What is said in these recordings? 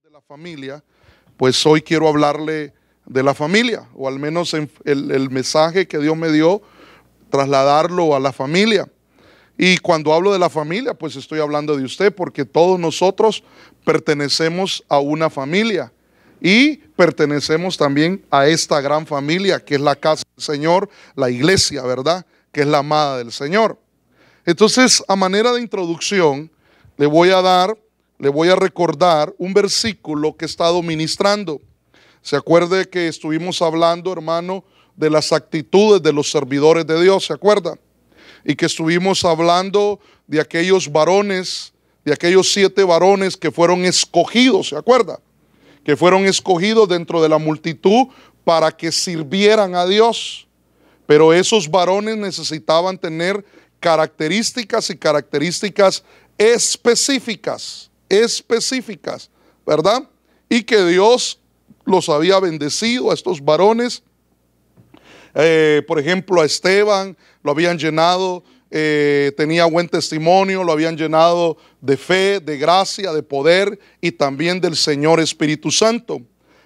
de la familia, pues hoy quiero hablarle de la familia, o al menos el mensaje que Dios me dio, trasladarlo a la familia. Y cuando hablo de la familia, pues estoy hablando de usted, porque todos nosotros pertenecemos a una familia y pertenecemos también a esta gran familia que es la casa del Señor, la iglesia, ¿verdad? Que es la amada del Señor. Entonces, a manera de introducción, le voy a recordar un versículo que he estado ministrando. Se acuerde que estuvimos hablando, hermano, de las actitudes de los servidores de Dios, ¿se acuerda? Y que estuvimos hablando de aquellos varones, de aquellos 7 varones que fueron escogidos, ¿se acuerda? Que fueron escogidos dentro de la multitud para que sirvieran a Dios. Pero esos varones necesitaban tener características específicas, ¿verdad? Y que Dios los había bendecido a estos varones. Por ejemplo, a Esteban lo habían llenado, tenía buen testimonio, lo habían llenado de fe, de gracia, de poder y también del Señor Espíritu Santo.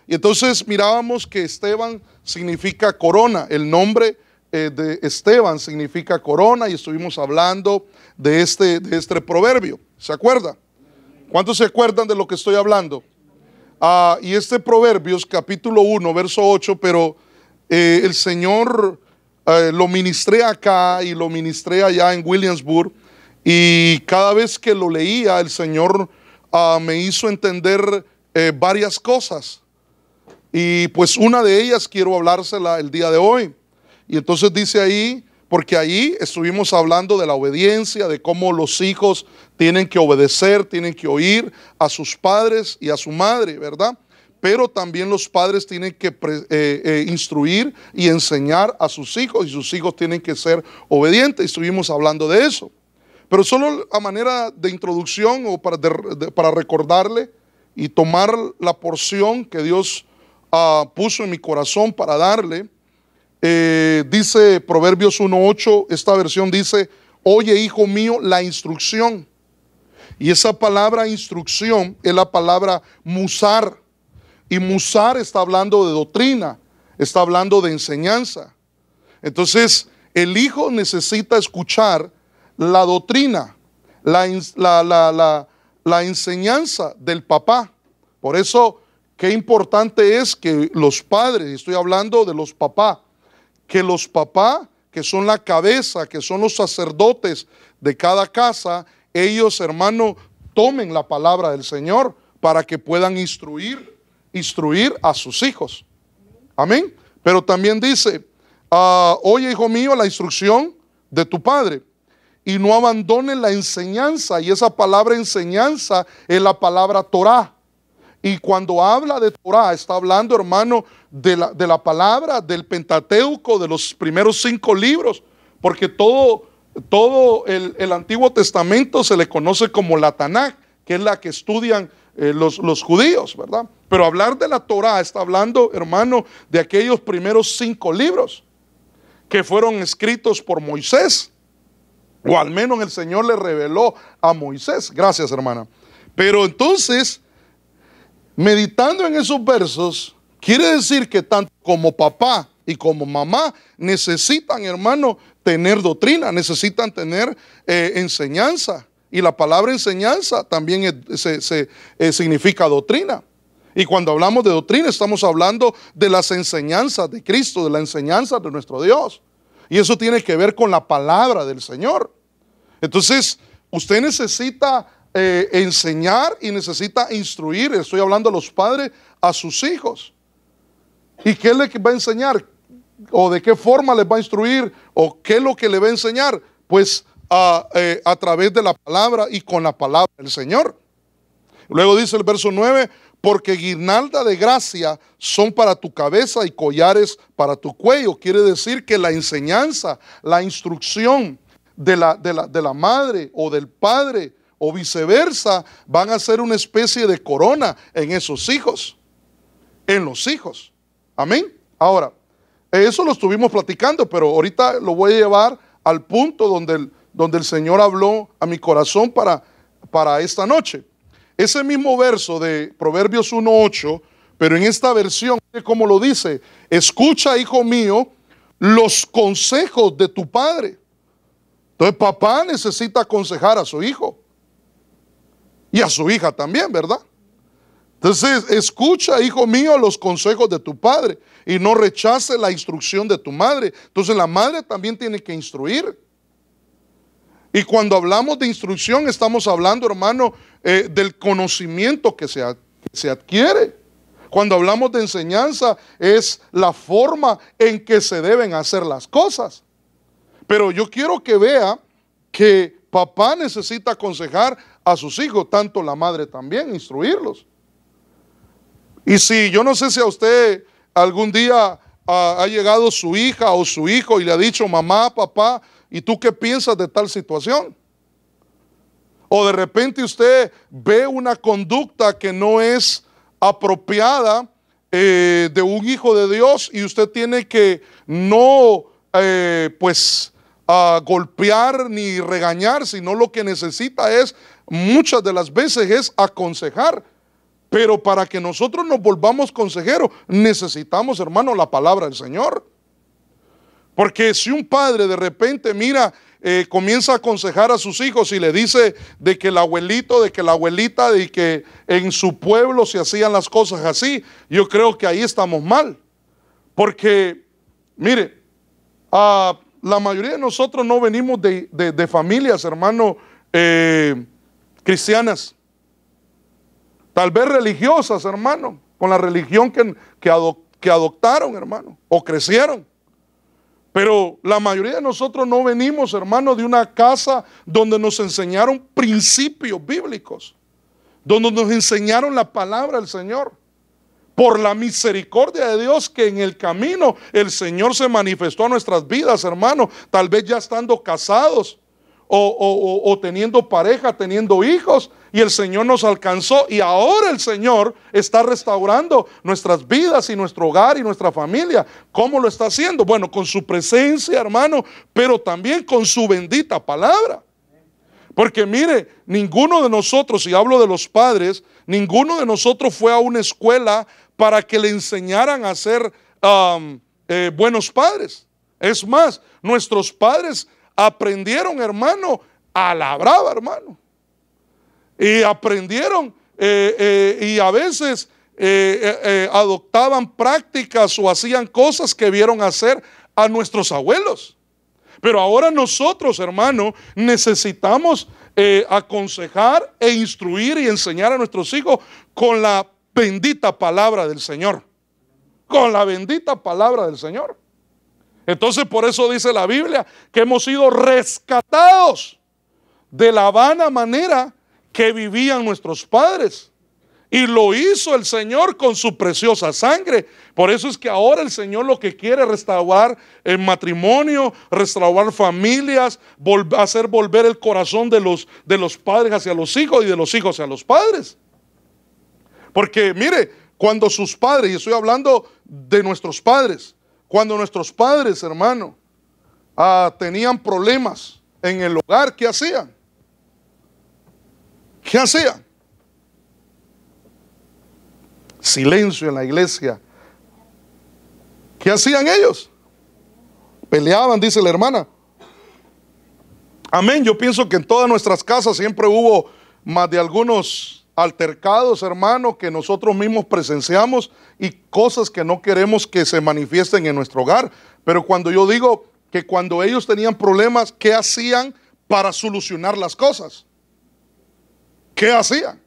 Y entonces mirábamos que Esteban significa corona, el nombre de Esteban significa corona, y estuvimos hablando de este proverbio. ¿Se acuerda? ¿Cuántos se acuerdan de lo que estoy hablando? Y este Proverbios capítulo 1 verso 8, pero el Señor lo ministré acá y lo ministré allá en Williamsburg, y cada vez que lo leía el Señor me hizo entender varias cosas, y pues una de ellas quiero hablársela el día de hoy. Y entonces dice ahí, porque ahí estuvimos hablando de la obediencia, de cómo los hijos tienen que obedecer, tienen que oír a sus padres y a su madre, ¿verdad? Pero también los padres tienen que instruir y enseñar a sus hijos, y sus hijos tienen que ser obedientes. Estuvimos hablando de eso. Pero solo a manera de introducción, o para recordarle y tomar la porción que Dios puso en mi corazón para darle. Dice Proverbios 1:8, esta versión dice: oye, hijo mío, la instrucción. Y esa palabra instrucción es la palabra musar. Y musar está hablando de doctrina, está hablando de enseñanza. Entonces, el hijo necesita escuchar la doctrina, la enseñanza del papá. Por eso, qué importante es que los padres, estoy hablando de los papás, que los papás, que son la cabeza, que son los sacerdotes de cada casa, ellos, hermano, tomen la palabra del Señor para que puedan instruir a sus hijos. Amén. Pero también dice, oye, hijo mío, la instrucción de tu padre, y no abandones la enseñanza. Y esa palabra enseñanza es la palabra Torah. Y cuando habla de Torah, está hablando, hermano, de la palabra del Pentateuco, de los primeros 5 libros, porque todo el Antiguo Testamento se le conoce como la Tanaj, que es la que estudian los judíos, ¿verdad? Pero hablar de la Torah está hablando, hermano, de aquellos primeros 5 libros que fueron escritos por Moisés, o al menos el Señor le reveló a Moisés. Gracias, hermana. Pero entonces, meditando en esos versos, quiere decir que tanto como papá y como mamá necesitan, hermano, tener doctrina, necesitan tener enseñanza. Y la palabra enseñanza también significa doctrina. Y cuando hablamos de doctrina, estamos hablando de las enseñanzas de Cristo, de la enseñanza de nuestro Dios. Y eso tiene que ver con la palabra del Señor. Entonces, usted necesita enseñar y necesita instruir. Estoy hablando a los padres, a sus hijos. ¿Y qué les va a enseñar? ¿O de qué forma les va a instruir? ¿O qué es lo que le va a enseñar? Pues a través de la palabra y con la palabra del Señor. Luego dice el verso 9: porque guirnalda de gracia son para tu cabeza y collares para tu cuello. Quiere decir que la enseñanza, la instrucción de la madre o del padre, o viceversa, van a ser una especie de corona en esos hijos, en los hijos. Amén. Ahora, eso lo estuvimos platicando, pero ahorita lo voy a llevar al punto donde el Señor habló a mi corazón para esta noche. ese mismo verso de Proverbios 1:8, pero en esta versión, como lo dice, escucha, hijo mío, los consejos de tu padre. Entonces papá necesita aconsejar a su hijo y a su hija también, ¿verdad? Entonces escucha, hijo mío, los consejos de tu padre y no rechace la instrucción de tu madre. Entonces la madre también tiene que instruir. Y cuando hablamos de instrucción estamos hablando, hermano, del conocimiento que se adquiere. Cuando hablamos de enseñanza es la forma en que se deben hacer las cosas. Pero yo quiero que vea que papá necesita aconsejar a sus hijos, tanto la madre también, instruirlos. Y si yo no sé si a usted algún día ha llegado su hija o su hijo y le ha dicho, mamá, papá, ¿y tú qué piensas de tal situación? O de repente usted ve una conducta que no es apropiada de un hijo de Dios y usted tiene que no golpear ni regañar, sino lo que necesita es, muchas de las veces, es aconsejar. Pero para que nosotros nos volvamos consejeros necesitamos, hermano, la palabra del Señor. Porque si un padre de repente, mira, comienza a aconsejar a sus hijos y le dice de que el abuelito, de que la abuelita, de que en su pueblo se hacían las cosas así, yo creo que ahí estamos mal. Porque, mire, la mayoría de nosotros no venimos de familias, hermano, cristianas. Tal vez religiosas, hermano, con la religión que adoptaron, hermano, o crecieron. Pero la mayoría de nosotros no venimos, hermano, de una casa donde nos enseñaron principios bíblicos, donde nos enseñaron la palabra del Señor. Por la misericordia de Dios que en el camino el Señor se manifestó a nuestras vidas, hermano, tal vez ya estando casados o teniendo pareja, teniendo hijos, y el Señor nos alcanzó y ahora el Señor está restaurando nuestras vidas y nuestro hogar y nuestra familia. ¿Cómo lo está haciendo? Bueno, con su presencia, hermano, pero también con su bendita palabra. Porque mire, ninguno de nosotros, y hablo de los padres, ninguno de nosotros fue a una escuela para que le enseñaran a ser buenos padres. Es más, nuestros padres aprendieron, hermano, a la brava, hermano. Y aprendieron y a veces adoptaban prácticas o hacían cosas que vieron hacer a nuestros abuelos. Pero ahora nosotros, hermano, necesitamos aconsejar e instruir y enseñar a nuestros hijos con la bendita palabra del Señor. Con la bendita palabra del Señor. Entonces por eso dice la Biblia que hemos sido rescatados de la vana manera que vivían nuestros padres. Y lo hizo el Señor con su preciosa sangre. Por eso es que ahora el Señor lo que quiere es restaurar el matrimonio, restaurar familias, hacer volver el corazón de los padres hacia los hijos y de los hijos hacia los padres. Porque mire, cuando sus padres, y estoy hablando de nuestros padres, cuando nuestros padres, hermano, tenían problemas en el hogar, ¿qué hacían? ¿Qué hacían? Silencio en la iglesia. ¿Qué hacían ellos? Peleaban, dice la hermana. Amén. Yo pienso que en todas nuestras casas siempre hubo más de algunos altercados, hermano, que nosotros mismos presenciamos y cosas que no queremos que se manifiesten en nuestro hogar. Pero cuando yo digo que cuando ellos tenían problemas, ¿qué hacían para solucionar las cosas? ¿Qué hacían?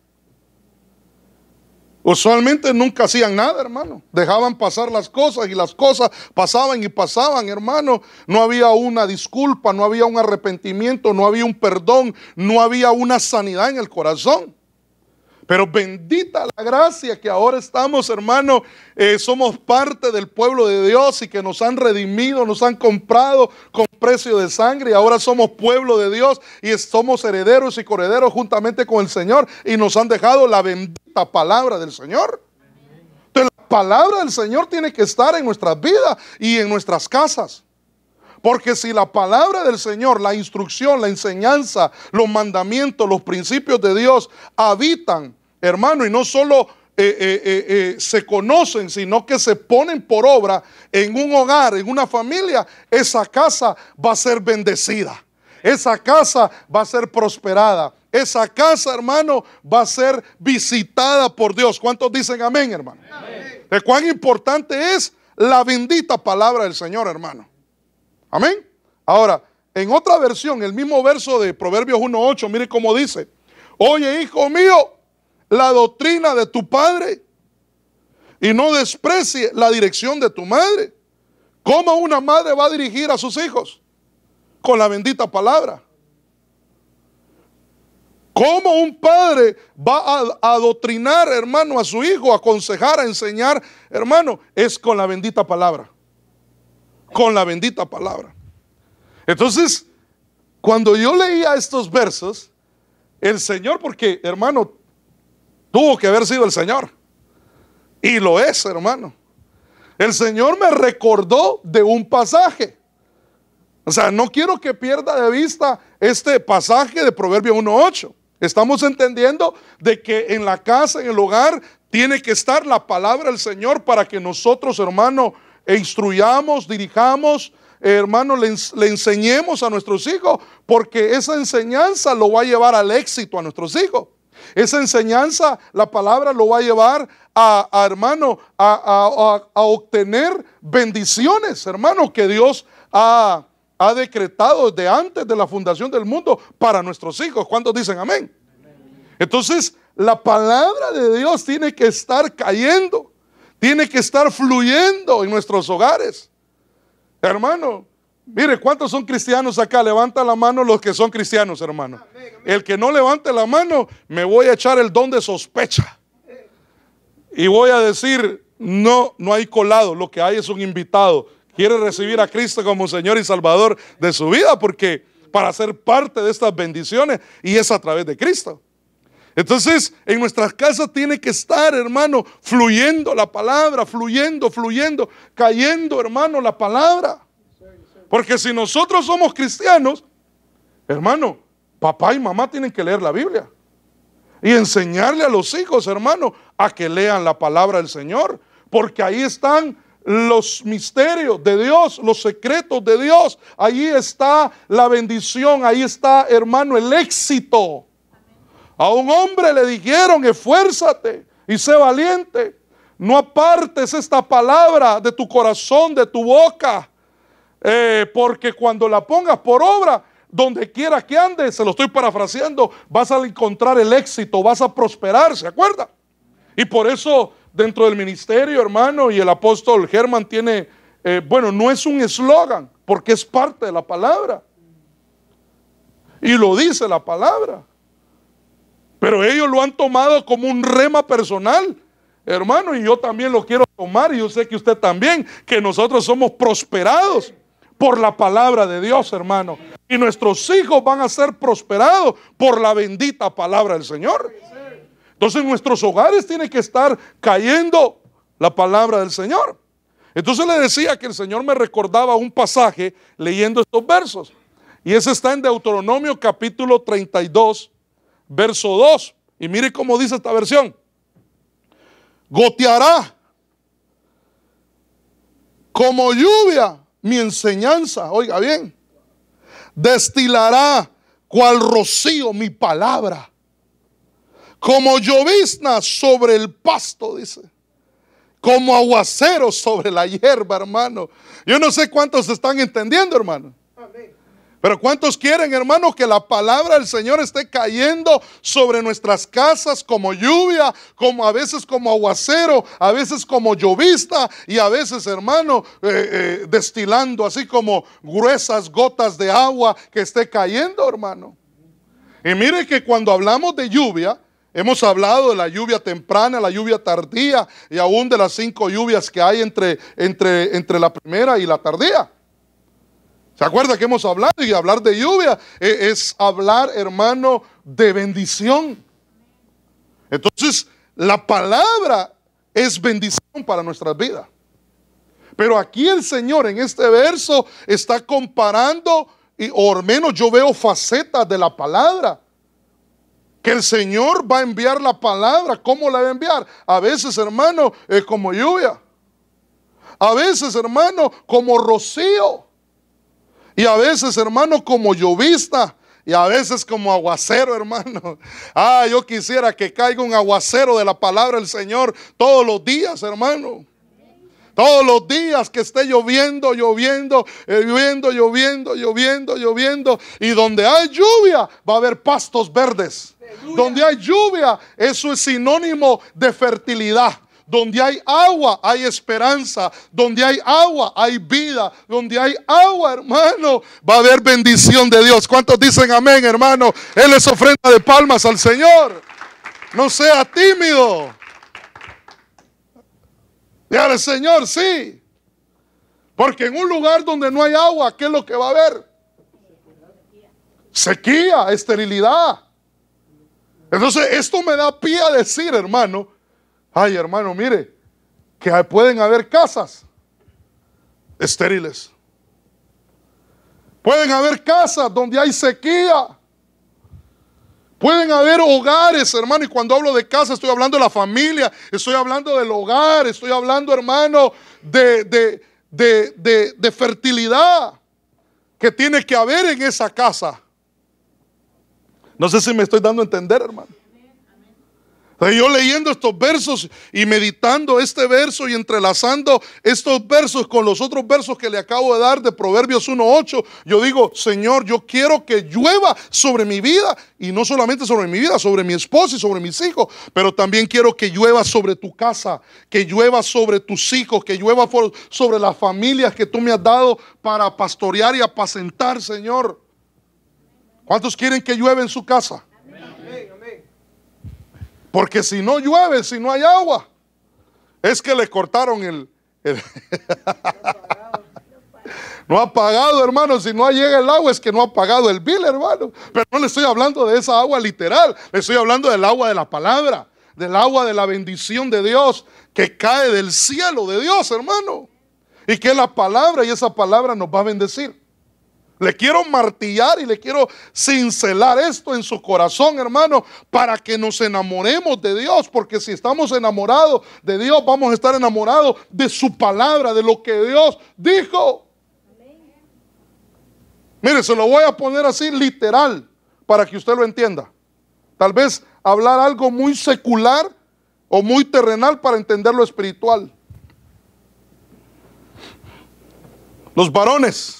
Usualmente nunca hacían nada, hermano. Dejaban pasar las cosas y las cosas pasaban y pasaban, hermano. No había una disculpa, no había un arrepentimiento, no había un perdón, no había una sanidad en el corazón. Pero bendita la gracia que ahora estamos, hermano, somos parte del pueblo de Dios y que nos han redimido, nos han comprado con precio de sangre y ahora somos pueblo de Dios y somos herederos y coherederos juntamente con el Señor y nos han dejado la bendita palabra del Señor. Entonces la palabra del Señor tiene que estar en nuestras vidas y en nuestras casas. Porque si la palabra del Señor, la instrucción, la enseñanza, los mandamientos, los principios de Dios habitan hermano, y no solo se conocen, sino que se ponen por obra en un hogar, en una familia, esa casa va a ser bendecida. Esa casa va a ser prosperada. Esa casa, hermano, va a ser visitada por Dios. ¿Cuántos dicen amén, hermano? Amén. ¿De cuán importante es la bendita palabra del Señor, hermano? Amén. Ahora, en otra versión, el mismo verso de Proverbios 1:8, mire cómo dice: oye, hijo mío, la doctrina de tu padre y no desprecie la dirección de tu madre. ¿Cómo una madre va a dirigir a sus hijos? Con la bendita palabra. ¿Cómo un padre va a adoctrinar, hermano, a su hijo, a aconsejar, a enseñar, hermano? Es con la bendita palabra. Con la bendita palabra. Entonces, cuando yo leía estos versos, el Señor, porque, hermano, tuvo que haber sido el Señor. Y lo es, hermano. El Señor me recordó de un pasaje. O sea, no quiero que pierda de vista este pasaje de Proverbios 1:8. Estamos entendiendo de que en la casa, en el hogar, tiene que estar la palabra del Señor para que nosotros, hermano, instruyamos, dirijamos, hermano, le enseñemos a nuestros hijos, porque esa enseñanza lo va a llevar al éxito a nuestros hijos. Esa enseñanza, la palabra lo va a llevar hermano, a obtener bendiciones, hermano, que Dios ha decretado desde antes de la fundación del mundo para nuestros hijos. ¿Cuántos dicen amén? Entonces, la palabra de Dios tiene que estar cayendo, tiene que estar fluyendo en nuestros hogares. Hermano, mire, ¿cuántos son cristianos acá? Levanta la mano los que son cristianos, hermano. El que no levante la mano, me voy a echar el don de sospecha. Y voy a decir, no hay colado, lo que hay es un invitado. Quiere recibir a Cristo como Señor y Salvador de su vida, porque para ser parte de estas bendiciones, y es a través de Cristo. Entonces, en nuestras casas tiene que estar, hermano, fluyendo la palabra, fluyendo, cayendo, hermano, la palabra. Porque si nosotros somos cristianos, hermano, papá y mamá tienen que leer la Biblia y enseñarle a los hijos, hermano, a que lean la palabra del Señor, porque ahí están los misterios de Dios, los secretos de Dios. Ahí está la bendición, ahí está, hermano, el éxito. A un hombre le dijeron: esfuérzate y sé valiente, no apartes esta palabra de tu corazón, de tu boca, porque cuando la pongas por obra, donde quiera que andes, se lo estoy parafraseando, vas a encontrar el éxito, vas a prosperar, ¿se acuerda? Y por eso dentro del ministerio, hermano, y el apóstol Germán tiene, no es un eslogan, porque es parte de la palabra. Y lo dice la palabra. Pero ellos lo han tomado como un rema personal, hermano, y yo también lo quiero tomar, y yo sé que usted también, que nosotros somos prosperados por la palabra de Dios, hermano. Y nuestros hijos van a ser prosperados por la bendita palabra del Señor. Entonces en nuestros hogares tiene que estar cayendo la palabra del Señor. Entonces le decía que el Señor me recordaba un pasaje leyendo estos versos. Y ese está en Deuteronomio capítulo 32, verso 2. Y mire cómo dice esta versión: goteará como lluvia mi enseñanza, oiga bien, destilará cual rocío mi palabra, como llovizna sobre el pasto, dice, como aguacero sobre la hierba, hermano. Yo no sé cuántos están entendiendo, hermano. Pero ¿cuántos quieren, hermano, que la palabra del Señor esté cayendo sobre nuestras casas como lluvia, como a veces como aguacero, a veces como llovizna, y a veces, hermano, destilando así como gruesas gotas de agua que esté cayendo, hermano? Y mire que cuando hablamos de lluvia, hemos hablado de la lluvia temprana, la lluvia tardía, y aún de las 5 lluvias que hay entre la primera y la tardía. ¿Se acuerda que hemos hablado? Y hablar de lluvia es hablar, hermano, de bendición. Entonces, la palabra es bendición para nuestras vidas. Pero aquí el Señor en este verso está comparando, o al menos yo veo facetas de la palabra. que el Señor va a enviar la palabra. ¿Cómo la va a enviar? A veces, hermano, como lluvia. A veces, hermano, como rocío. Y a veces, hermano, como llovizna. Y a veces como aguacero, hermano. Yo quisiera que caiga un aguacero de la palabra del Señor todos los días, hermano. Todos los días que esté lloviendo, lloviendo, lloviendo, lloviendo, lloviendo, lloviendo. Y donde hay lluvia va a haber pastos verdes. Donde hay lluvia, eso es sinónimo de fertilidad. Donde hay agua, hay esperanza. Donde hay agua, hay vida. Donde hay agua, hermano, va a haber bendición de Dios. ¿Cuántos dicen amén, hermano? Él es ofrenda de palmas al Señor. No sea tímido. Dígale, Señor, sí. Porque en un lugar donde no hay agua, ¿qué es lo que va a haber? Sequía, esterilidad. Entonces, esto me da pie a decir, hermano, hermano, mire, que pueden haber casas estériles. Pueden haber casas donde hay sequía. Pueden haber hogares, hermano, y cuando hablo de casa estoy hablando de la familia, estoy hablando del hogar, estoy hablando, hermano, de fertilidad que tiene que haber en esa casa. No sé si me estoy dando a entender, hermano. Yo leyendo estos versos y meditando este verso y entrelazando estos versos con los otros versos que le acabo de dar de Proverbios 1:8, yo digo, Señor, yo quiero que llueva sobre mi vida, y no solamente sobre mi vida, sobre mi esposa y sobre mis hijos, pero también quiero que llueva sobre tu casa, que llueva sobre tus hijos, que llueva sobre las familias que tú me has dado para pastorear y apacentar, Señor. ¿Cuántos quieren que llueva en su casa? Porque si no llueve, si no hay agua, es que le cortaron el no ha pagado, hermano. Si no llega el agua es que no ha pagado el bill, hermano. Pero no le estoy hablando de esa agua literal, le estoy hablando del agua de la palabra, del agua de la bendición de Dios que cae del cielo de Dios, hermano. Y que es la palabra, y esa palabra nos va a bendecir. Le quiero martillar y le quiero cincelar esto en su corazón, hermano, para que nos enamoremos de Dios. Porque si estamos enamorados de Dios, vamos a estar enamorados de su palabra, de lo que Dios dijo. Mire, se lo voy a poner así literal para que usted lo entienda. Tal vez hablar algo muy secular o muy terrenal para entender lo espiritual. Los varones.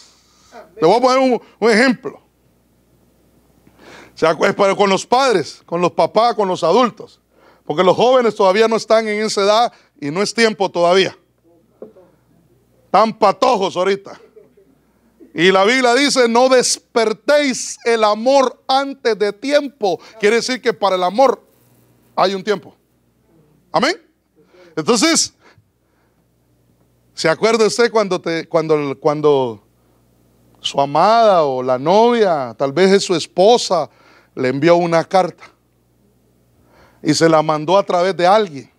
Le voy a poner un ejemplo. O sea, pero con los padres, con los papás, con los adultos. Porque los jóvenes todavía no están en esa edad y no es tiempo todavía. Están patojos ahorita. Y la Biblia dice, no despertéis el amor antes de tiempo. Quiere decir que para el amor hay un tiempo. Amén. Entonces, ¿se acuerda usted cuando su amada o la novia, tal vez es su esposa, le envió una carta y se la mandó a través de alguien?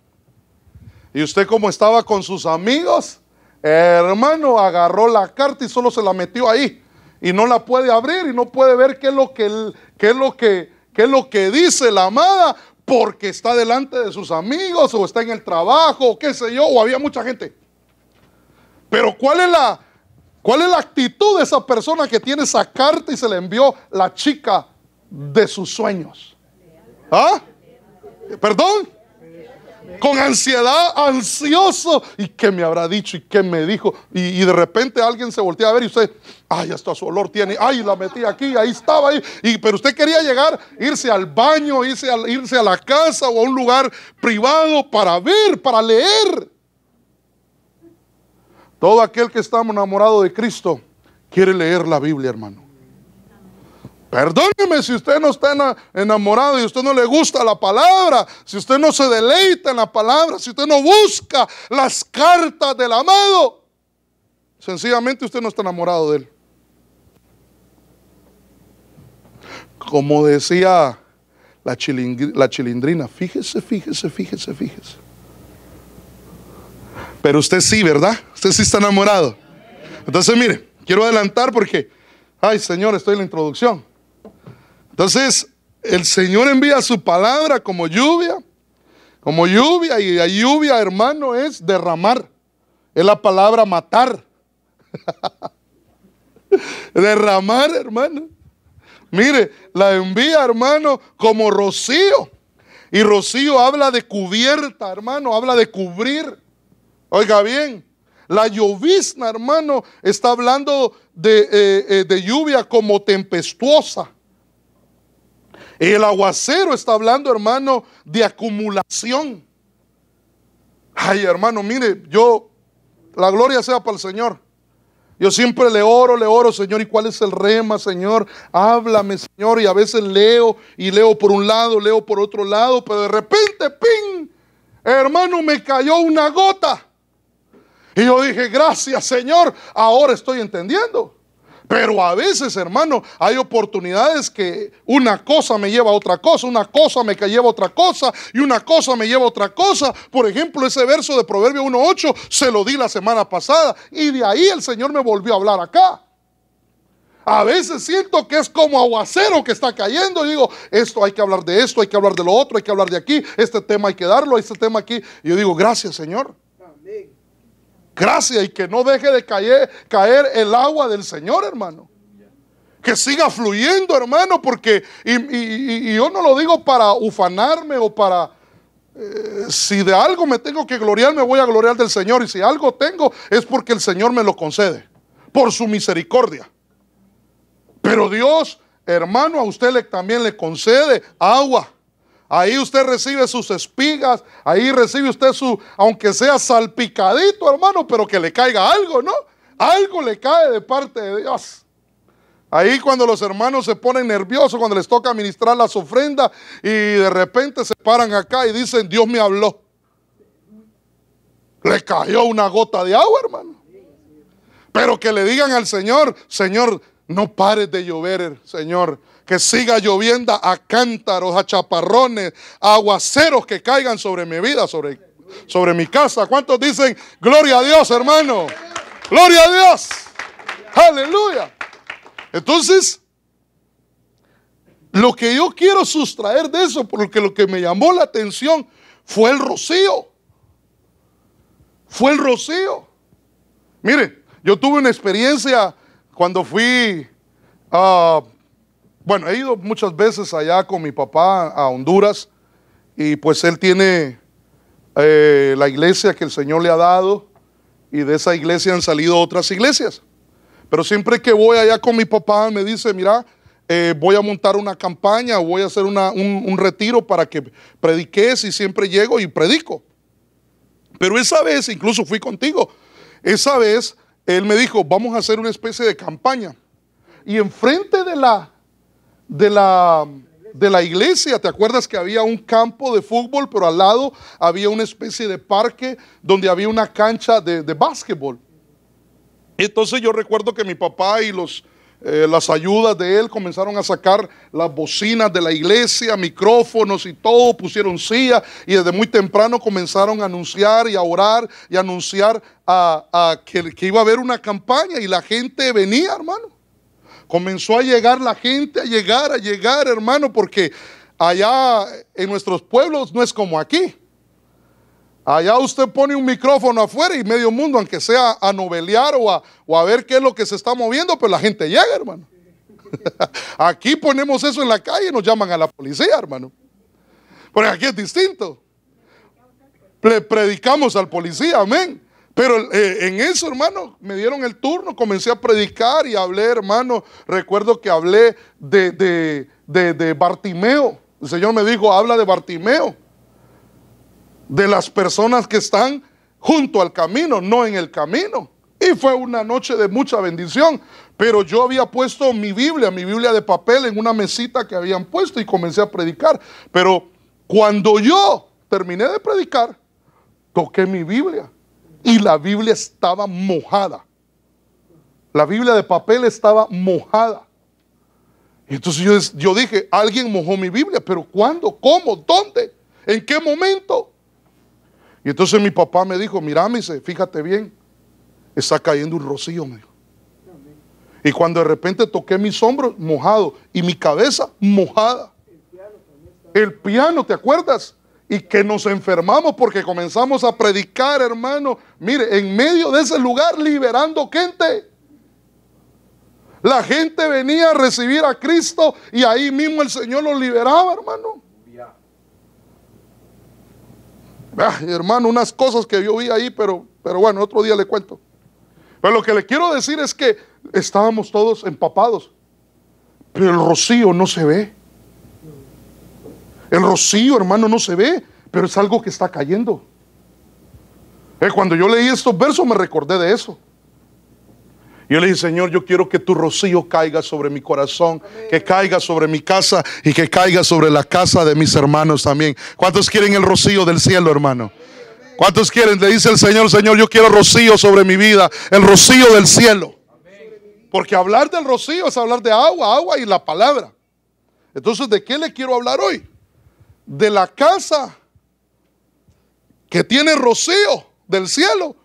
Y usted, como estaba con sus amigos, hermano, agarró la carta y solo se la metió ahí y no la puede abrir y no puede ver qué es lo que dice la amada, porque está delante de sus amigos o está en el trabajo o qué sé yo, o había mucha gente. Pero ¿cuál es la actitud de esa persona que tiene esa carta y se le envió la chica de sus sueños? ¿Ah? ¿Perdón? Con ansiedad, ansioso. ¿Y qué me habrá dicho? ¿Y qué me dijo? Y de repente alguien se voltea a ver y usted, hasta su olor tiene. La metí aquí, ahí estaba. Pero usted quería irse al baño, irse a la casa o a un lugar privado para ver, para leer. Todo aquel que está enamorado de Cristo quiere leer la Biblia, hermano. Perdóneme si usted no está enamorado y usted no le gusta la palabra, si usted no se deleita en la palabra, si usted no busca las cartas del amado, sencillamente usted no está enamorado de él. Como decía la chilindrina, fíjese. Pero usted sí, ¿verdad? Usted sí está enamorado. Entonces, mire, quiero adelantar porque, Señor, estoy en la introducción. Entonces, el Señor envía su palabra como lluvia, y la lluvia, hermano, es derramar. Es la palabra matar. Derramar, hermano. Mire, la envía, hermano, como rocío. Y rocío habla de cubierta, hermano, habla de cubrir. Oiga bien, la llovizna, hermano, está hablando de lluvia como tempestuosa. El aguacero está hablando, hermano, de acumulación. Ay, hermano, mire, la gloria sea para el Señor. Yo siempre le oro, Señor, ¿y cuál es el rema, Señor? Háblame, Señor, y a veces leo por un lado, leo por otro lado, pero de repente, ¡ping! Hermano, me cayó una gota. Y yo dije, gracias, Señor, ahora estoy entendiendo. Pero a veces, hermano, hay oportunidades que una cosa me lleva a otra cosa, una cosa me lleva a otra cosa, y una cosa me lleva a otra cosa. Por ejemplo, ese verso de Proverbios 1:8 se lo di la semana pasada, y de ahí el Señor me volvió a hablar acá. A veces siento que es como aguacero que está cayendo, y digo, esto hay que hablar de esto, hay que hablar de lo otro, hay que hablar de aquí, este tema hay que darlo, este tema aquí. Y yo digo, gracias, Señor. Amén. Gracias, y que no deje de caer el agua del Señor, hermano. Que siga fluyendo, hermano, porque, y yo no lo digo para ufanarme o para, si de algo me tengo que gloriar, me voy a gloriar del Señor. Y si algo tengo, es porque el Señor me lo concede, por su misericordia. Pero Dios, hermano, a usted también le concede agua. Ahí usted recibe sus espigas, ahí recibe usted aunque sea salpicadito, hermano, pero que le caiga algo, ¿no? Algo le cae de parte de Dios. Ahí cuando los hermanos se ponen nerviosos, cuando les toca administrar las ofrendas y de repente se paran acá y dicen, Dios me habló. Le cayó una gota de agua, hermano. Pero que le digan al Señor, Señor, no pares de llover, Señor. Que siga lloviendo a cántaros, a chaparrones, a aguaceros que caigan sobre mi vida, sobre mi casa. ¿Cuántos dicen gloria a Dios, hermano? Gloria a Dios. Aleluya. Entonces, lo que yo quiero sustraer de eso, porque lo que me llamó la atención fue el rocío. Fue el rocío. Mire, yo tuve una experiencia cuando fui bueno, he ido muchas veces allá con mi papá a Honduras, y pues él tiene la iglesia que el Señor le ha dado, y de esa iglesia han salido otras iglesias. Pero siempre que voy allá con mi papá me dice, mira, voy a montar una campaña, voy a hacer un retiro para que prediques, y siempre llego y predico. Pero esa vez, incluso fui contigo, esa vez él me dijo, vamos a hacer una especie de campaña. Y enfrente de la iglesia, ¿te acuerdas que había un campo de fútbol, pero al lado había una especie de parque donde había una cancha de básquetbol? Entonces yo recuerdo que mi papá y las ayudas de él comenzaron a sacar las bocinas de la iglesia, micrófonos y todo, pusieron sillas, y desde muy temprano comenzaron a anunciar y a orar y a anunciar que iba a haber una campaña, y la gente venía, hermano. Comenzó a llegar la gente, a llegar, hermano, porque allá en nuestros pueblos no es como aquí. Allá usted pone un micrófono afuera y medio mundo, aunque sea a novelear o a ver qué es lo que se está moviendo, pero la gente llega, hermano. Aquí ponemos eso en la calle y nos llaman a la policía, hermano. Pero aquí es distinto. Le predicamos al policía, amén. Pero en eso, hermano, me dieron el turno, comencé a predicar y hablé, hermano. Recuerdo que hablé de Bartimeo. El Señor me dijo, habla de Bartimeo, de las personas que están junto al camino, no en el camino. Y fue una noche de mucha bendición. Pero yo había puesto mi Biblia de papel en una mesita que habían puesto, y comencé a predicar. Pero cuando yo terminé de predicar, toqué mi Biblia. Y la Biblia estaba mojada. La Biblia de papel estaba mojada. Y entonces yo dije, alguien mojó mi Biblia, pero ¿cuándo? ¿Cómo? ¿Dónde? ¿En qué momento? Y entonces mi papá me dijo, mira, me dice, fíjate bien, está cayendo un rocío, me dijo. Y cuando de repente toqué mis hombros, mojado, y mi cabeza mojada. El piano, ¿te acuerdas? Y que nos enfermamos porque comenzamos a predicar, hermano. Mire, en medio de ese lugar liberando gente. La gente venía a recibir a Cristo y ahí mismo el Señor los liberaba, hermano. Hermano, unas cosas que yo vi ahí, pero bueno, otro día le cuento. Pero lo que le quiero decir es que estábamos todos empapados, pero el rocío no se ve. El rocío, hermano, no se ve, pero es algo que está cayendo. Cuando yo leí estos versos me recordé de eso. Yo le dije, Señor, yo quiero que tu rocío caiga sobre mi corazón, que caiga sobre mi casa y que caiga sobre la casa de mis hermanos también. ¿Cuántos quieren el rocío del cielo, hermano? ¿Cuántos quieren? Le dice el Señor, Señor, yo quiero rocío sobre mi vida, el rocío del cielo. Porque hablar del rocío es hablar de agua, agua y la palabra. Entonces, ¿de qué le quiero hablar hoy? De la casa que tiene rocío del cielo,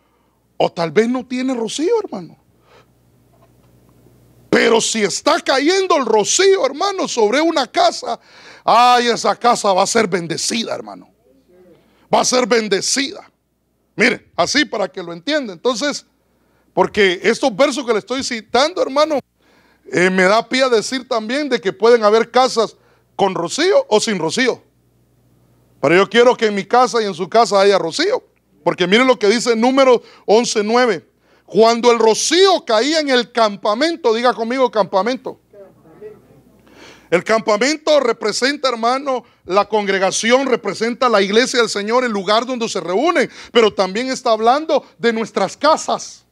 o tal vez no tiene rocío, hermano. Pero si está cayendo el rocío, hermano, sobre una casa, ay, esa casa va a ser bendecida, hermano. Va a ser bendecida. Mire, así para que lo entienda. Entonces, porque estos versos que le estoy citando, hermano, me da pie a decir también de que pueden haber casas con rocío o sin rocío. Pero yo quiero que en mi casa y en su casa haya rocío. Porque miren lo que dice Números 11:9. Cuando el rocío caía en el campamento, diga conmigo campamento. El campamento representa, hermano, la congregación, representa la iglesia del Señor, el lugar donde se reúnen. Pero también está hablando de nuestras casas.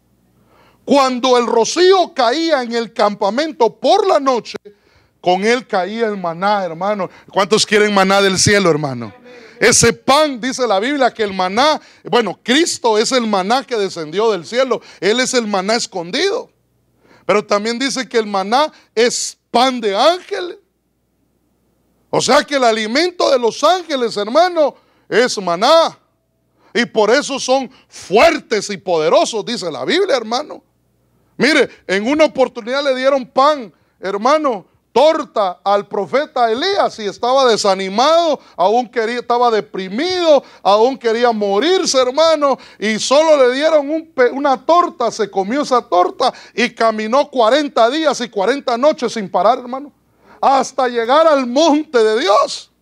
Cuando el rocío caía en el campamento por la noche, con él caía el maná, hermano. ¿Cuántos quieren maná del cielo, hermano? Ese pan, dice la Biblia, que el maná, bueno, Cristo es el maná que descendió del cielo. Él es el maná escondido. Pero también dice que el maná es pan de ángeles. O sea que el alimento de los ángeles, hermano, es maná. Y por eso son fuertes y poderosos, dice la Biblia, hermano. Mire, en una oportunidad le dieron pan, hermano, torta al profeta Elías y estaba desanimado, estaba deprimido, aún quería morirse, hermano, y solo le dieron una torta, se comió esa torta y caminó 40 días y 40 noches sin parar, hermano, hasta llegar al monte de Dios.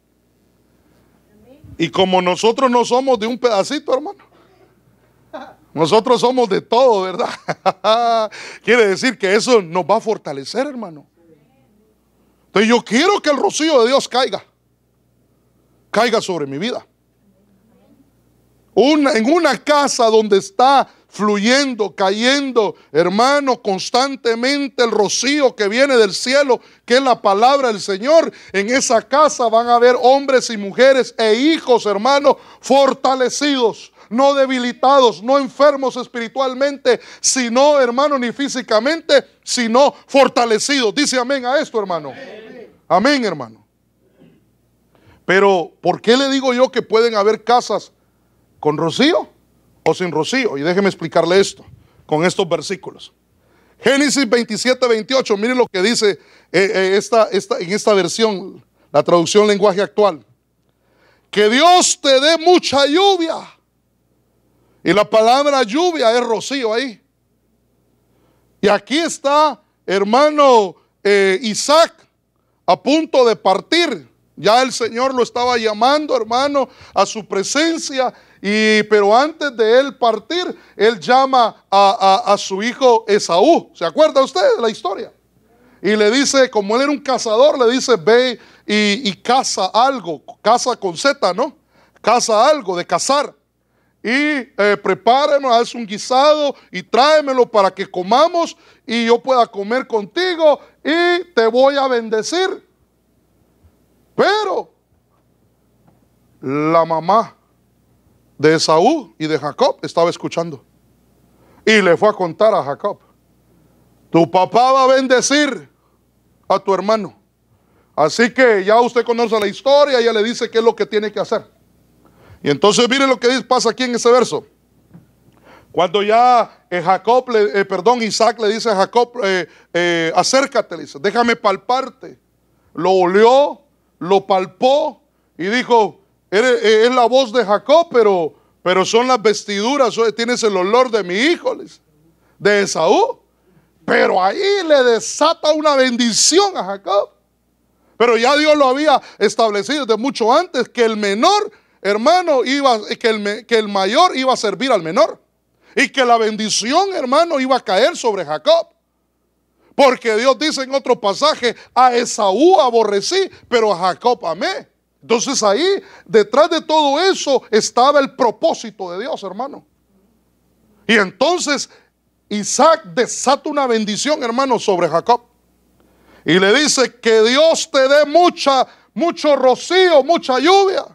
Y como nosotros no somos de un pedacito, hermano, nosotros somos de todo, ¿verdad? Quiere decir que eso nos va a fortalecer, hermano. Entonces yo quiero que el rocío de Dios caiga sobre mi vida. En una casa donde está fluyendo, cayendo, hermano, constantemente el rocío que viene del cielo, que es la palabra del Señor. En esa casa van a haber hombres y mujeres e hijos, hermano, fortalecidos, no debilitados, no enfermos espiritualmente, sino, hermano, ni físicamente, sino fortalecidos. Dice amén a esto, hermano. Amén, hermano. Pero, ¿por qué le digo yo que pueden haber casas con rocío o sin rocío? Y déjeme explicarle esto con estos versículos. Génesis 27:28, miren lo que dice en esta versión, la traducción lenguaje actual. Que Dios te dé mucha lluvia. Y la palabra lluvia es rocío ahí. Y aquí está, hermano, Isaac a punto de partir. Ya el Señor lo estaba llamando, hermano, a su presencia. Pero antes de él partir, él llama a su hijo Esaú. ¿Se acuerda usted de la historia? Y le dice, como él era un cazador, le dice, ve y caza algo. Caza con Z, ¿no? Caza algo, de cazar. Y prepáranos, haz un guisado y tráemelo para que comamos y yo pueda comer contigo y te voy a bendecir. Pero la mamá de Esaú y de Jacob estaba escuchando y le fue a contar a Jacob: tu papá va a bendecir a tu hermano. Así que ya usted conoce la historia, ella le dice qué es lo que tiene que hacer. Y entonces mire lo que pasa aquí en ese verso. Cuando ya Isaac le dice a Jacob, acércate, le dice, déjame palparte. Lo olió, lo palpó y dijo, es la voz de Jacob, pero son las vestiduras, tienes el olor de mi hijo, de Esaú. Pero ahí le desata una bendición a Jacob. Pero ya Dios lo había establecido desde mucho antes, que el menor, hermano, que el mayor iba a servir al menor. Y que la bendición, hermano, iba a caer sobre Jacob. Porque Dios dice en otro pasaje, a Esaú aborrecí, pero a Jacob amé. Entonces ahí, detrás de todo eso, estaba el propósito de Dios, hermano. Y entonces Isaac desata una bendición, hermano, sobre Jacob. Y le dice que Dios te dé mucho rocío, mucha lluvia.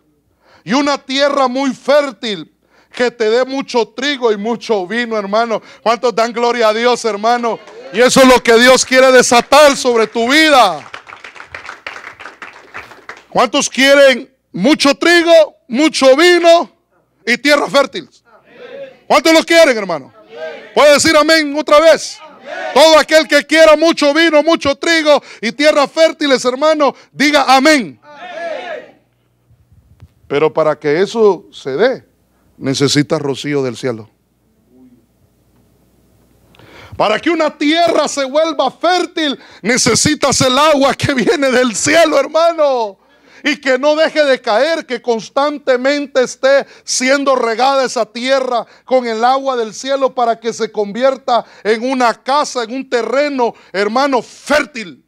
Y una tierra muy fértil, que te dé mucho trigo y mucho vino, hermano. ¿Cuántos dan gloria a Dios, hermano? Y eso es lo que Dios quiere desatar sobre tu vida. ¿Cuántos quieren mucho trigo, mucho vino y tierra fértil? ¿Cuántos lo quieren, hermano? ¿Puede decir amén otra vez? Todo aquel que quiera mucho vino, mucho trigo y tierras fértiles, hermano, diga amén. Pero para que eso se dé, necesita rocío del cielo. Para que una tierra se vuelva fértil, necesitas el agua que viene del cielo, hermano. Y que no deje de caer, que constantemente esté siendo regada esa tierra con el agua del cielo para que se convierta en una casa, en un terreno, hermano, fértil.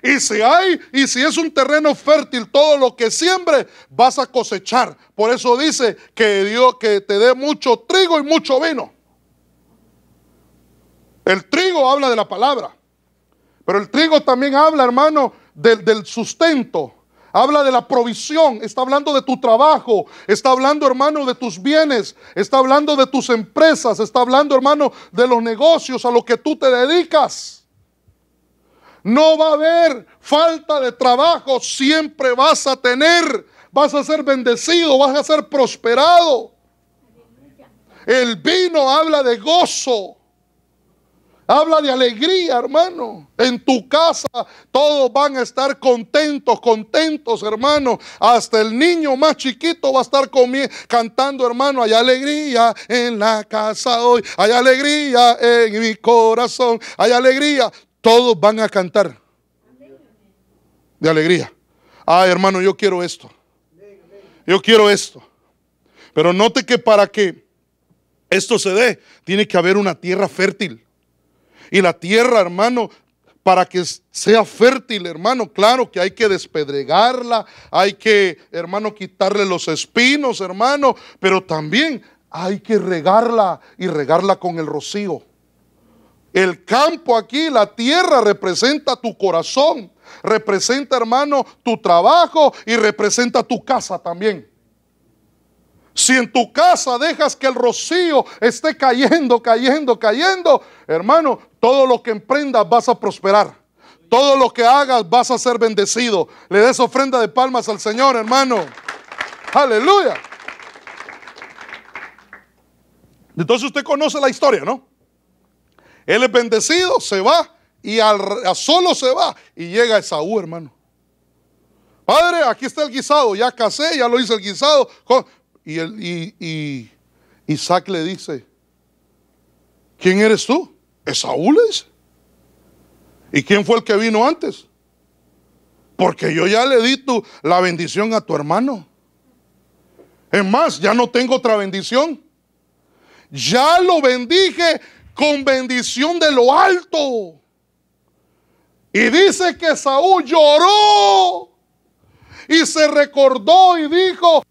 Y si es un terreno fértil, todo lo que siembre vas a cosechar. Por eso dice que Dios que te dé mucho trigo y mucho vino. El trigo habla de la palabra, pero el trigo también habla, hermano, del sustento. Habla de la provisión, está hablando de tu trabajo, está hablando, hermano, de tus bienes, está hablando de tus empresas, está hablando, hermano, de los negocios a los que tú te dedicas. No va a haber falta de trabajo, siempre vas a tener, vas a ser bendecido, vas a ser prosperado. El vino habla de gozo. Habla de alegría, hermano. En tu casa todos van a estar contentos, hermano. Hasta el niño más chiquito va a estar cantando, hermano. Hay alegría en la casa hoy. Hay alegría en mi corazón. Hay alegría. Todos van a cantar de alegría. Ay, hermano, yo quiero esto. Yo quiero esto. Pero note que para que esto se dé, tiene que haber una tierra fértil. Y la tierra, hermano, para que sea fértil, hermano, claro que hay que despedregarla, hay que, hermano, quitarle los espinos, hermano, pero también hay que regarla y regarla con el rocío. El campo aquí, la tierra, representa tu corazón, representa, hermano, tu trabajo y representa tu casa también. Si en tu casa dejas que el rocío esté cayendo, hermano, todo lo que emprendas vas a prosperar. Todo lo que hagas vas a ser bendecido. Le des ofrenda de palmas al Señor, hermano. Aleluya. Entonces usted conoce la historia, ¿no? Él es bendecido, se va y a solo se va y llega Esaú, hermano. Padre, aquí está el guisado, ya casé, ya lo hice el guisado. Y Isaac le dice, ¿quién eres tú? Esaú, le dice. ¿Y quién fue el que vino antes? Porque yo ya le di la bendición a tu hermano. Es más, ya no tengo otra bendición. Ya lo bendije con bendición de lo alto. Y dice que Esaú lloró. Y se recordó y dijo,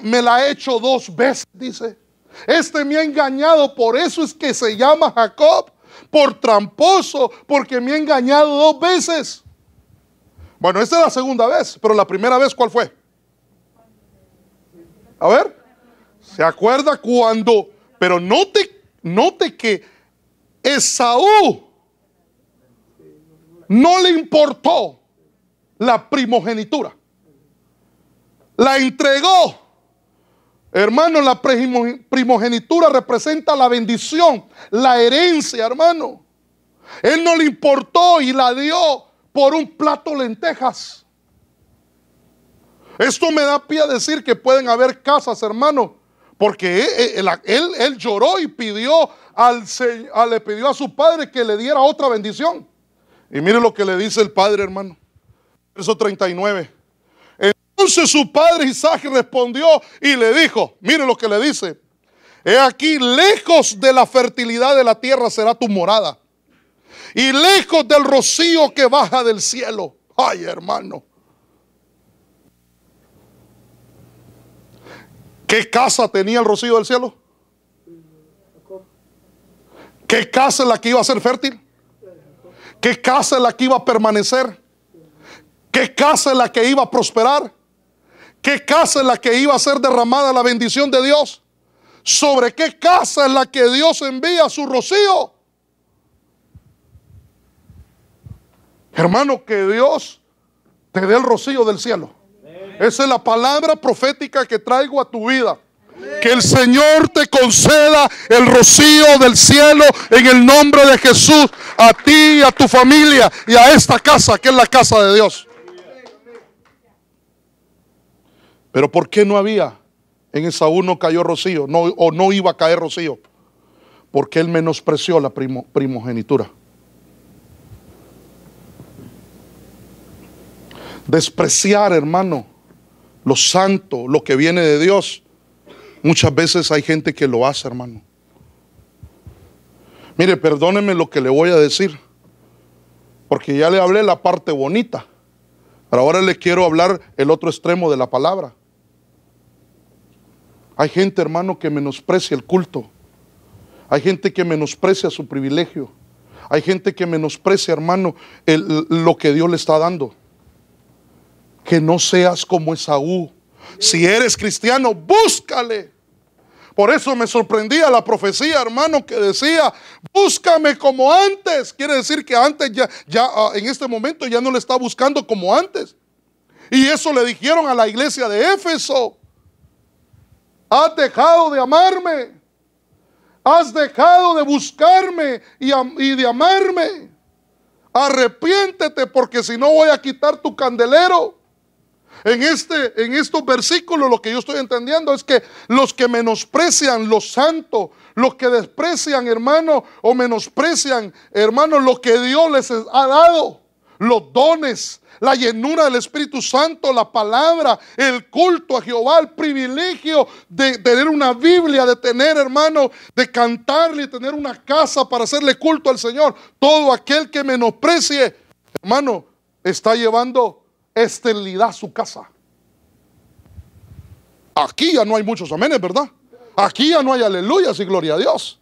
me la ha hecho 2 veces, dice. Este me ha engañado, por eso es que se llama Jacob, por tramposo, porque me ha engañado 2 veces. Bueno, esta es la segunda vez, pero la primera vez, ¿cuál fue? A ver, ¿se acuerda cuando? Pero note que Esaú no le importó la primogenitura. La entregó. Hermano, la primogenitura representa la bendición, la herencia, hermano. Él no le importó y la dio por un plato de lentejas. Esto me da pie a decir que pueden haber casas, hermano, porque él lloró y le pidió a su padre que le diera otra bendición. Y mire lo que le dice el padre, hermano. Verso 39. Entonces su padre Isaac respondió y le dijo, mire lo que le dice: he aquí, lejos de la fertilidad de la tierra será tu morada, y lejos del rocío que baja del cielo. Ay, hermano, ¿qué casa tenía el rocío del cielo? ¿Qué casa es la que iba a ser fértil? ¿Qué casa es la que iba a permanecer? ¿Qué casa es la que iba a prosperar? ¿Qué casa es la que iba a ser derramada la bendición de Dios? ¿Sobre qué casa es la que Dios envía su rocío? Hermano, que Dios te dé el rocío del cielo. Esa es la palabra profética que traigo a tu vida. Que el Señor te conceda el rocío del cielo en el nombre de Jesús, a ti, a tu familia y a esta casa que es la casa de Dios. Pero ¿por qué no había? En Esaú no cayó rocío, no iba a caer rocío, porque él menospreció la primogenitura. Despreciar, hermano, lo santo, lo que viene de Dios. Muchas veces hay gente que lo hace, hermano. Mire, perdóneme lo que le voy a decir, porque ya le hablé la parte bonita, pero ahora le quiero hablar el otro extremo de la palabra. Hay gente, hermano, que menosprecia el culto. Hay gente que menosprecia su privilegio. Hay gente que menosprecia, hermano, lo que Dios le está dando. Que no seas como Esaú. Si eres cristiano, búscale. Por eso me sorprendía la profecía, hermano, que decía: búscame como antes. Quiere decir que antes en este momento ya no le está buscando como antes. Y eso le dijeron a la iglesia de Éfeso. Has dejado de amarme. Has dejado de buscarme y de amarme. Arrepiéntete, porque si no voy a quitar tu candelero. En estos versículos lo que yo estoy entendiendo es que los que menosprecian lo santo, los que desprecian, hermano, o menosprecian, hermano, lo que Dios les ha dado, los dones, la llenura del Espíritu Santo, la palabra, el culto a Jehová, el privilegio de tener una Biblia, de tener, hermano, de cantarle, de tener una casa para hacerle culto al Señor. Todo aquel que menosprecie, hermano, está llevando esterilidad a su casa. Aquí ya no hay muchos amenes, ¿verdad? Aquí ya no hay aleluyas y gloria a Dios.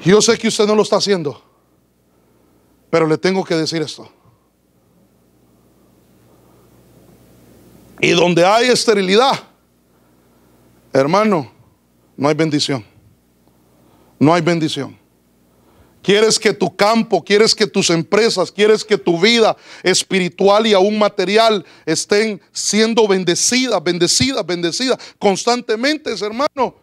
Yo sé que usted no lo está haciendo, pero le tengo que decir esto. Y donde hay esterilidad, hermano, no hay bendición. No hay bendición. Quieres que tu campo, quieres que tus empresas, quieres que tu vida espiritual y aún material estén siendo bendecidas constantemente, hermano.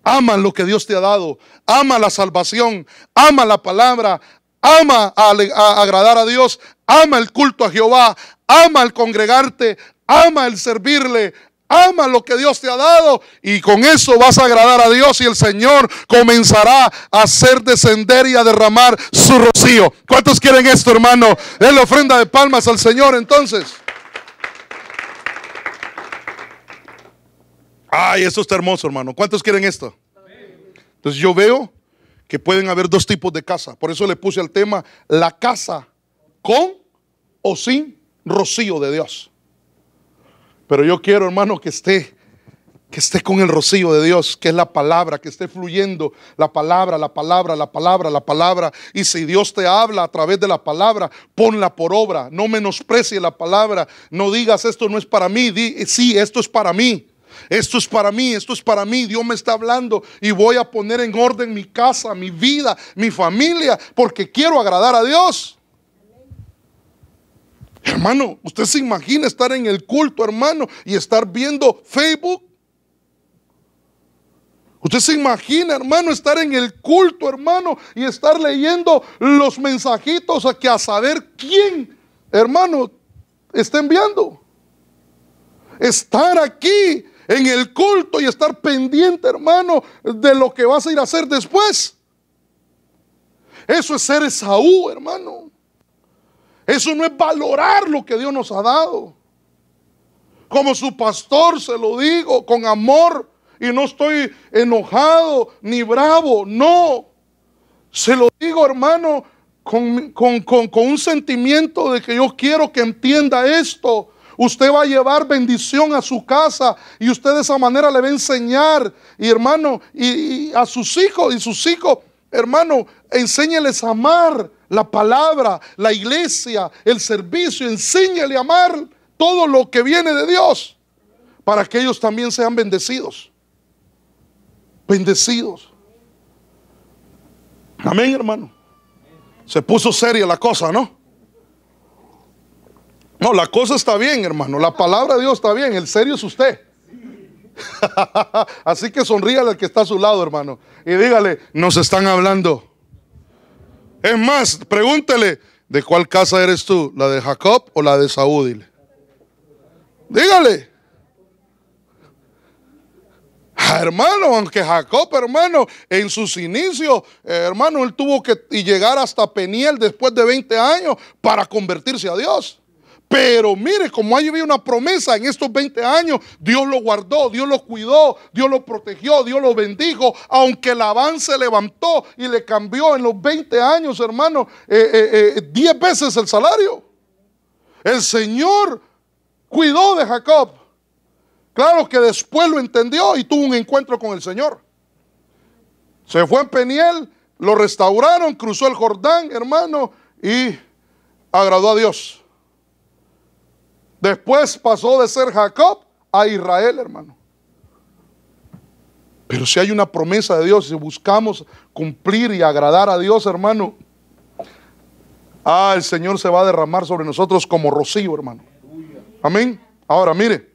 Ama lo que Dios te ha dado. Ama la salvación. Ama la palabra. Ama a agradar a Dios. Ama el culto a Jehová. Ama el congregarte. Ama el servirle. Ama lo que Dios te ha dado, y con eso vas a agradar a Dios, y el Señor comenzará a hacer descender y a derramar su rocío. ¿Cuántos quieren esto, hermano? Den la ofrenda de palmas al Señor entonces. Ay, esto está hermoso, hermano. ¿Cuántos quieren esto? Entonces yo veo que pueden haber dos tipos de casa. Por eso le puse al tema: la casa con o sin rocío de Dios. Pero yo quiero, hermano, que esté con el rocío de Dios, que es la palabra, que esté fluyendo la palabra. Y si Dios te habla a través de la palabra, ponla por obra. No menosprecie la palabra. No digas: esto no es para mí. Sí, esto es para mí. Esto es para mí, esto es para mí. Dios me está hablando y voy a poner en orden mi casa, mi vida, mi familia, porque quiero agradar a Dios. Hermano, ¿usted se imagina estar en el culto, hermano, y estar viendo Facebook? ¿Usted se imagina, hermano, estar en el culto, hermano, y estar leyendo los mensajitos a saber quién, hermano, está enviando? estar aquí en el culto y estar pendiente, hermano, de lo que vas a ir a hacer después. Eso es ser Esaú, hermano. Eso no es valorar lo que Dios nos ha dado. Como su pastor se lo digo con amor, y no estoy enojado ni bravo, no. Se lo digo, hermano, con un sentimiento de que yo quiero que entienda esto. Usted va a llevar bendición a su casa y usted de esa manera le va a enseñar, y hermano, y a sus hijos, hermano, enséñeles a amar la palabra, la iglesia, el servicio. Enséñele a amar todo lo que viene de Dios, para que ellos también sean bendecidos. Bendecidos. Amén, hermano. Se puso seria la cosa, ¿no? No, la cosa está bien, hermano. La palabra de Dios está bien. El serio es usted. Así que sonríale al que está a su lado, hermano, y dígale: nos están hablando. Es más, pregúntele: ¿de cuál casa eres tú? ¿La de Jacob o la de Esaú? Dile. Dígale. Hermano, aunque Jacob, hermano, en sus inicios, hermano, él tuvo que llegar hasta Peniel después de 20 años para convertirse a Dios. Pero mire, como ahí había una promesa en estos 20 años, Dios lo guardó, Dios lo cuidó, Dios lo protegió, Dios lo bendijo. Aunque Labán se levantó y le cambió en los 20 años, hermano, 10 veces el salario. El Señor cuidó de Jacob. Claro que después lo entendió y tuvo un encuentro con el Señor. Se fue a Peniel, lo restauraron, cruzó el Jordán, hermano, y agradó a Dios. Después pasó de ser Jacob a Israel, hermano. Pero si hay una promesa de Dios, si buscamos cumplir y agradar a Dios, hermano, el Señor se va a derramar sobre nosotros como rocío, hermano. Amén. Ahora mire,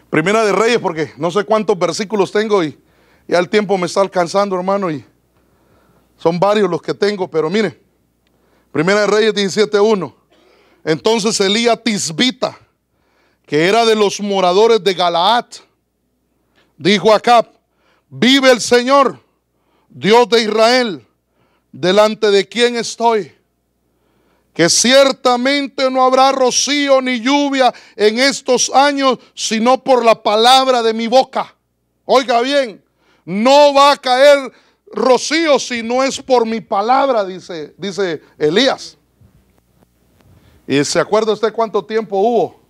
Primera de Reyes, porque no sé cuántos versículos tengo y ya el tiempo me está alcanzando, hermano, y son varios los que tengo, pero mire, Primera de Reyes 17:1. Entonces Elías Tisbita, que era de los moradores de Galaad, dijo a Acab: vive el Señor, Dios de Israel, delante de quien estoy, que ciertamente no habrá rocío ni lluvia en estos años, sino por la palabra de mi boca. Oiga bien, no va a caer rocío si no es por mi palabra, dice Elías. ¿Y se acuerda usted cuánto tiempo hubo?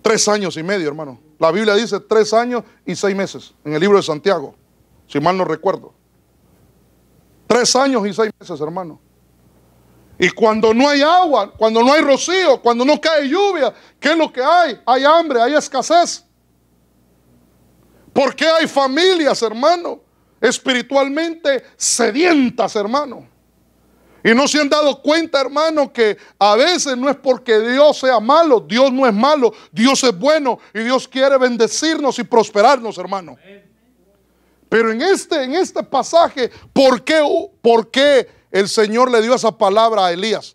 3 años y medio, hermano. La Biblia dice 3 años y 6 meses en el libro de Santiago, si mal no recuerdo. 3 años y 6 meses, hermano. Y cuando no hay agua, cuando no hay rocío, cuando no cae lluvia, ¿qué es lo que hay? Hay hambre, hay escasez. ¿Por qué hay familias, hermano, espiritualmente sedientas, hermano? Y no se han dado cuenta, hermano, que a veces no es porque Dios sea malo. Dios no es malo, Dios es bueno y Dios quiere bendecirnos y prosperarnos, hermano. Pero en este pasaje, ¿por qué el Señor le dio esa palabra a Elías?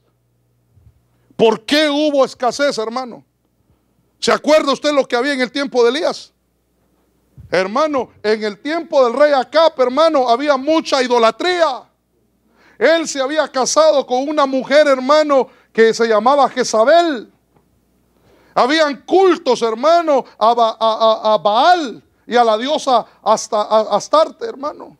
¿Por qué hubo escasez, hermano? ¿Se acuerda usted lo que había en el tiempo de Elías? Hermano, en el tiempo del rey Acab, hermano, había mucha idolatría. Él se había casado con una mujer, hermano, que se llamaba Jezabel. Habían cultos, hermano, a Baal y a la diosa Astarte, hermano.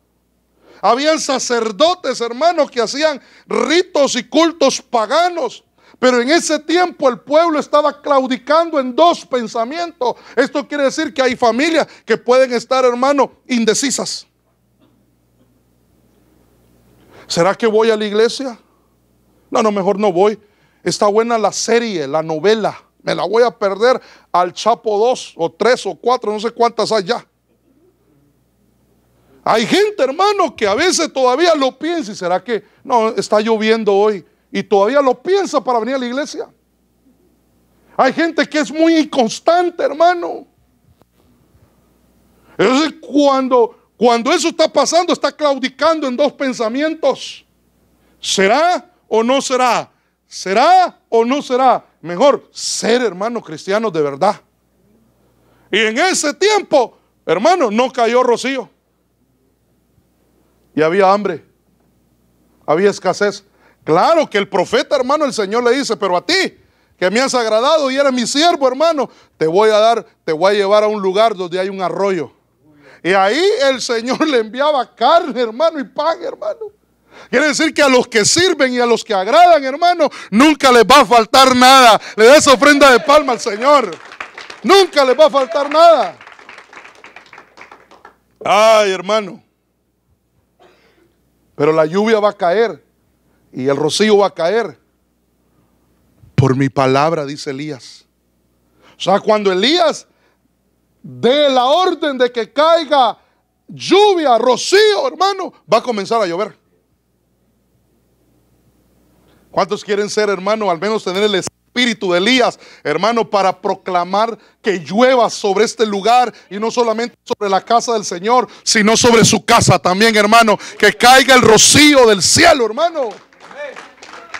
Habían sacerdotes, hermano, que hacían ritos y cultos paganos. Pero en ese tiempo el pueblo estaba claudicando en 2 pensamientos. Esto quiere decir que hay familias que pueden estar, hermano, indecisas. ¿Será que voy a la iglesia? No, mejor no voy. Está buena la serie, la novela. Me la voy a perder al Chapo 2 o 3 o 4, no sé cuántas hay ya. Hay gente, hermano, que a veces todavía lo piensa. ¿Y será que no está lloviendo hoy? Y todavía lo piensa para venir a la iglesia. Hay gente que es muy inconstante, hermano. Entonces cuando eso está pasando, está claudicando en 2 pensamientos. ¿Será o no será? ¿será o no será? Mejor ser, hermano, cristianos de verdad. Y en ese tiempo, hermano, no cayó rocío. Y había hambre, había escasez. Claro que el profeta, hermano, el Señor le dice, pero a ti, que me has agradado y eres mi siervo, hermano, te voy a llevar a un lugar donde hay un arroyo. Y ahí el Señor le enviaba carne, hermano, y pan, hermano. Quiere decir que a los que sirven y a los que agradan, hermano, nunca les va a faltar nada. Le das ofrenda de palma al Señor. Nunca les va a faltar nada. Ay, hermano. Pero la lluvia va a caer y el rocío va a caer por mi palabra, dice Elías. O sea, cuando Elías dé la orden de que caiga lluvia, rocío, hermano, va a comenzar a llover. ¿Cuántos quieren ser, hermano, al menos tener el espíritu de Elías, hermano, para proclamar que llueva sobre este lugar y no solamente sobre la casa del Señor, sino sobre su casa también, hermano? Que caiga el rocío del cielo, hermano.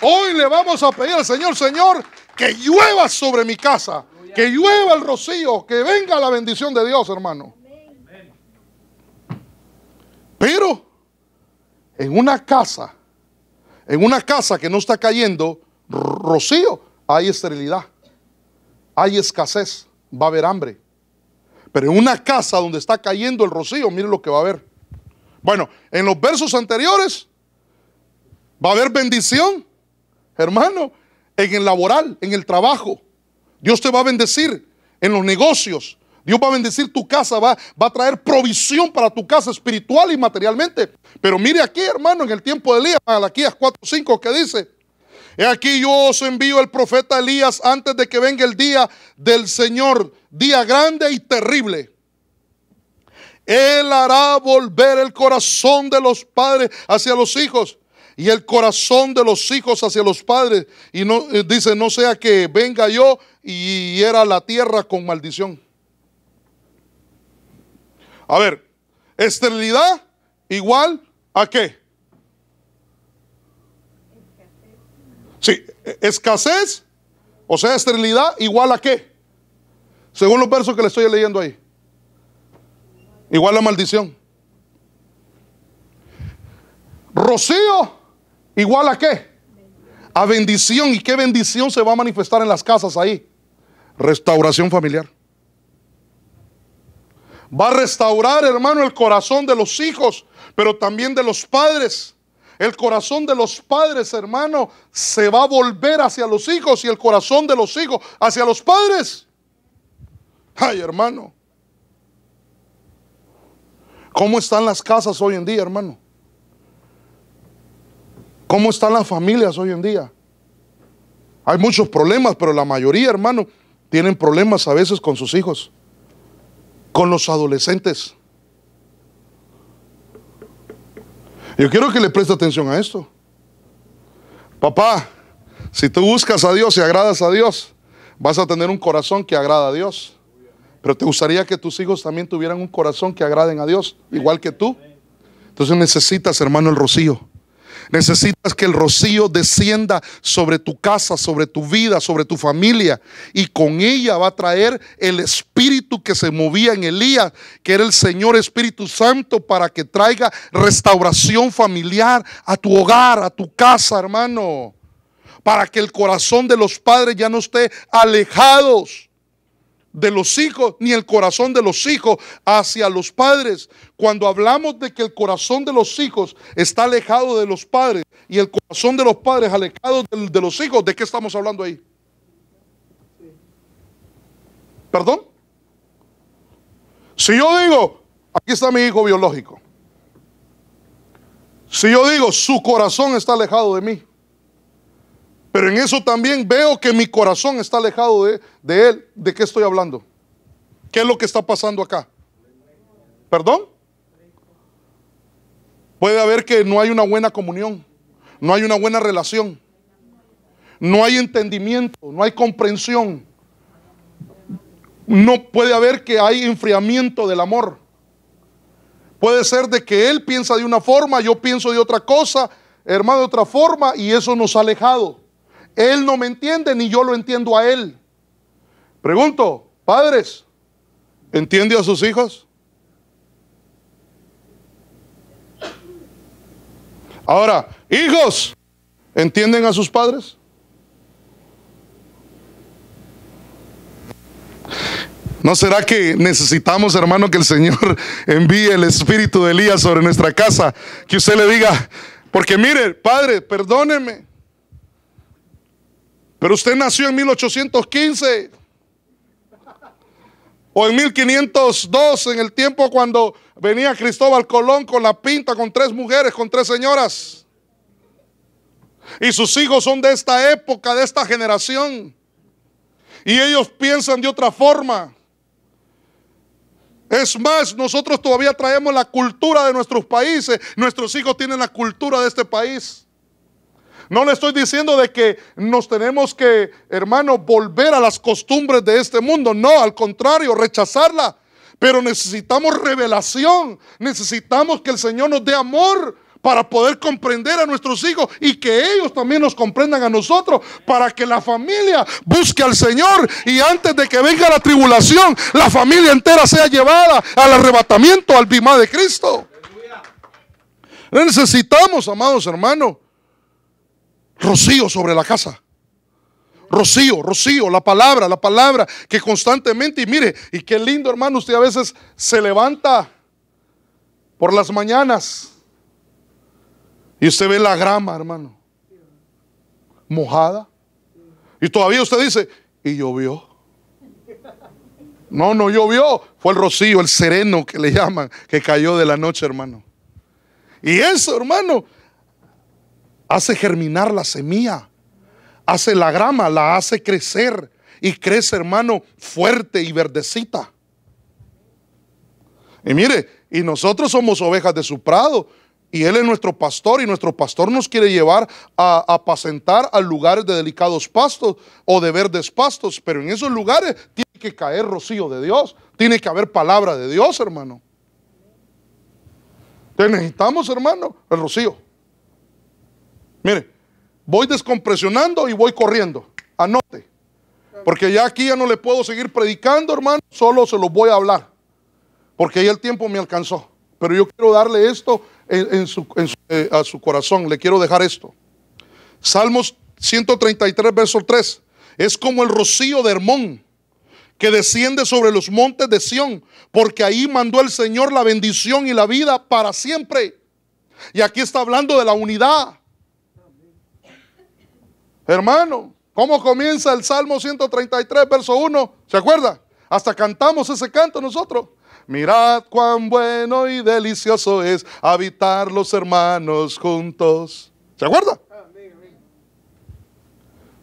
Hoy le vamos a pedir al Señor, Señor, que llueva sobre mi casa, que llueva el rocío, que venga la bendición de Dios, hermano. Pero en una casa que no está cayendo rocío, hay esterilidad, hay escasez, va a haber hambre. Pero en una casa donde está cayendo el rocío, mire lo que va a haber. Bueno, en los versos anteriores va a haber bendición, hermano, en el laboral, en el trabajo. Dios te va a bendecir en los negocios. Dios va a bendecir tu casa, va a traer provisión para tu casa espiritual y materialmente. Pero mire aquí, hermano, en el tiempo de Elías, Malaquías 4:5, que dice: he aquí yo os envío el profeta Elías antes de que venga el día del Señor, día grande y terrible. Él hará volver el corazón de los padres hacia los hijos y el corazón de los hijos hacia los padres. Y no, dice, no sea que venga yo y hiera la tierra con maldición. A ver, esterilidad igual a qué? Sí, escasez, o sea, esterilidad igual a qué? Según los versos que le estoy leyendo ahí. Igual a maldición. Rocío igual a qué? A bendición. ¿Y qué bendición se va a manifestar en las casas ahí? Restauración familiar. Va a restaurar, hermano, el corazón de los hijos, pero también de los padres. El corazón de los padres, hermano, se va a volver hacia los hijos y el corazón de los hijos hacia los padres. Ay, hermano. ¿Cómo están las casas hoy en día, hermano? ¿Cómo están las familias hoy en día? Hay muchos problemas, pero la mayoría, hermano, tienen problemas a veces con sus hijos, con los adolescentes. Yo quiero que le preste atención a esto. Papá, si tú buscas a Dios y agradas a Dios, vas a tener un corazón que agrada a Dios. Pero te gustaría que tus hijos también tuvieran un corazón que agraden a Dios, igual que tú. Entonces necesitas, hermano, el rocío. Necesitas que el rocío descienda sobre tu casa, sobre tu vida, sobre tu familia, y con ella va a traer el espíritu que se movía en Elías, que era el Señor Espíritu Santo, para que traiga restauración familiar a tu hogar, a tu casa, hermano, para que el corazón de los padres ya no esté alejados de los hijos, ni el corazón de los hijos hacia los padres. Cuando hablamos de que el corazón de los hijos está alejado de los padres y el corazón de los padres alejado de los hijos, ¿de qué estamos hablando ahí? ¿Perdón? Si yo digo, aquí está mi hijo biológico, si yo digo, su corazón está alejado de mí, pero en eso también veo que mi corazón está alejado de él, ¿de qué estoy hablando? ¿Qué es lo que está pasando acá? ¿Perdón? Puede haber que no hay una buena comunión, no hay una buena relación, no hay entendimiento, no hay comprensión. No puede haber que hay enfriamiento del amor. Puede ser de que él piensa de una forma, yo pienso de otra cosa, hermano, de otra forma, y eso nos ha alejado. Él no me entiende ni yo lo entiendo a Él. Pregunto, padres, ¿entiende a sus hijos? Ahora, hijos, ¿entienden a sus padres? ¿No será que necesitamos, hermano, que el Señor envíe el espíritu de Elías sobre nuestra casa? Que usted le diga, porque mire, padre, perdóneme, pero usted nació en 1815 o en 1502, en el tiempo cuando venía Cristóbal Colón con la pinta, con 3 mujeres, con 3 señoras. Y sus hijos son de esta época, de esta generación. Y ellos piensan de otra forma. Es más, nosotros todavía traemos la cultura de nuestros países. Nuestros hijos tienen la cultura de este país. No le estoy diciendo de que nos tenemos que, hermano, volver a las costumbres de este mundo. No, al contrario, rechazarla. Pero necesitamos revelación. Necesitamos que el Señor nos dé amor para poder comprender a nuestros hijos y que ellos también nos comprendan a nosotros, para que la familia busque al Señor y antes de que venga la tribulación, la familia entera sea llevada al arrebatamiento, al bimá de Cristo. Necesitamos, amados hermanos, rocío sobre la casa. Rocío, rocío, la palabra que constantemente, y mire, y qué lindo, hermano, usted a veces se levanta por las mañanas y usted ve la grama, hermano, mojada, y todavía usted dice, y llovió. No, no llovió, fue el rocío, el sereno que le llaman, que cayó de la noche, hermano. Y eso, hermano, hace germinar la semilla, hace la grama, la hace crecer, y crece, hermano, fuerte y verdecita. Y mire, y nosotros somos ovejas de su prado, y Él es nuestro pastor, y nuestro pastor nos quiere llevar a apacentar a lugares de delicados pastos o de verdes pastos, pero en esos lugares tiene que caer rocío de Dios, tiene que haber palabra de Dios, hermano. Entonces necesitamos, hermano, el rocío. Mire, voy descompresionando y voy corriendo, anote, porque ya aquí ya no le puedo seguir predicando, hermano, solo se los voy a hablar, porque ya el tiempo me alcanzó. Pero yo quiero darle esto a su corazón. Le quiero dejar esto. Salmos 133, verso 3. Es como el rocío de Hermón, que desciende sobre los montes de Sión, porque ahí mandó el Señor la bendición y la vida para siempre. Y aquí está hablando de la unidad. Hermano, ¿cómo comienza el Salmo 133, verso 1? ¿Se acuerda? Hasta cantamos ese canto nosotros. Mirad cuán bueno y delicioso es habitar los hermanos juntos. ¿Se acuerda?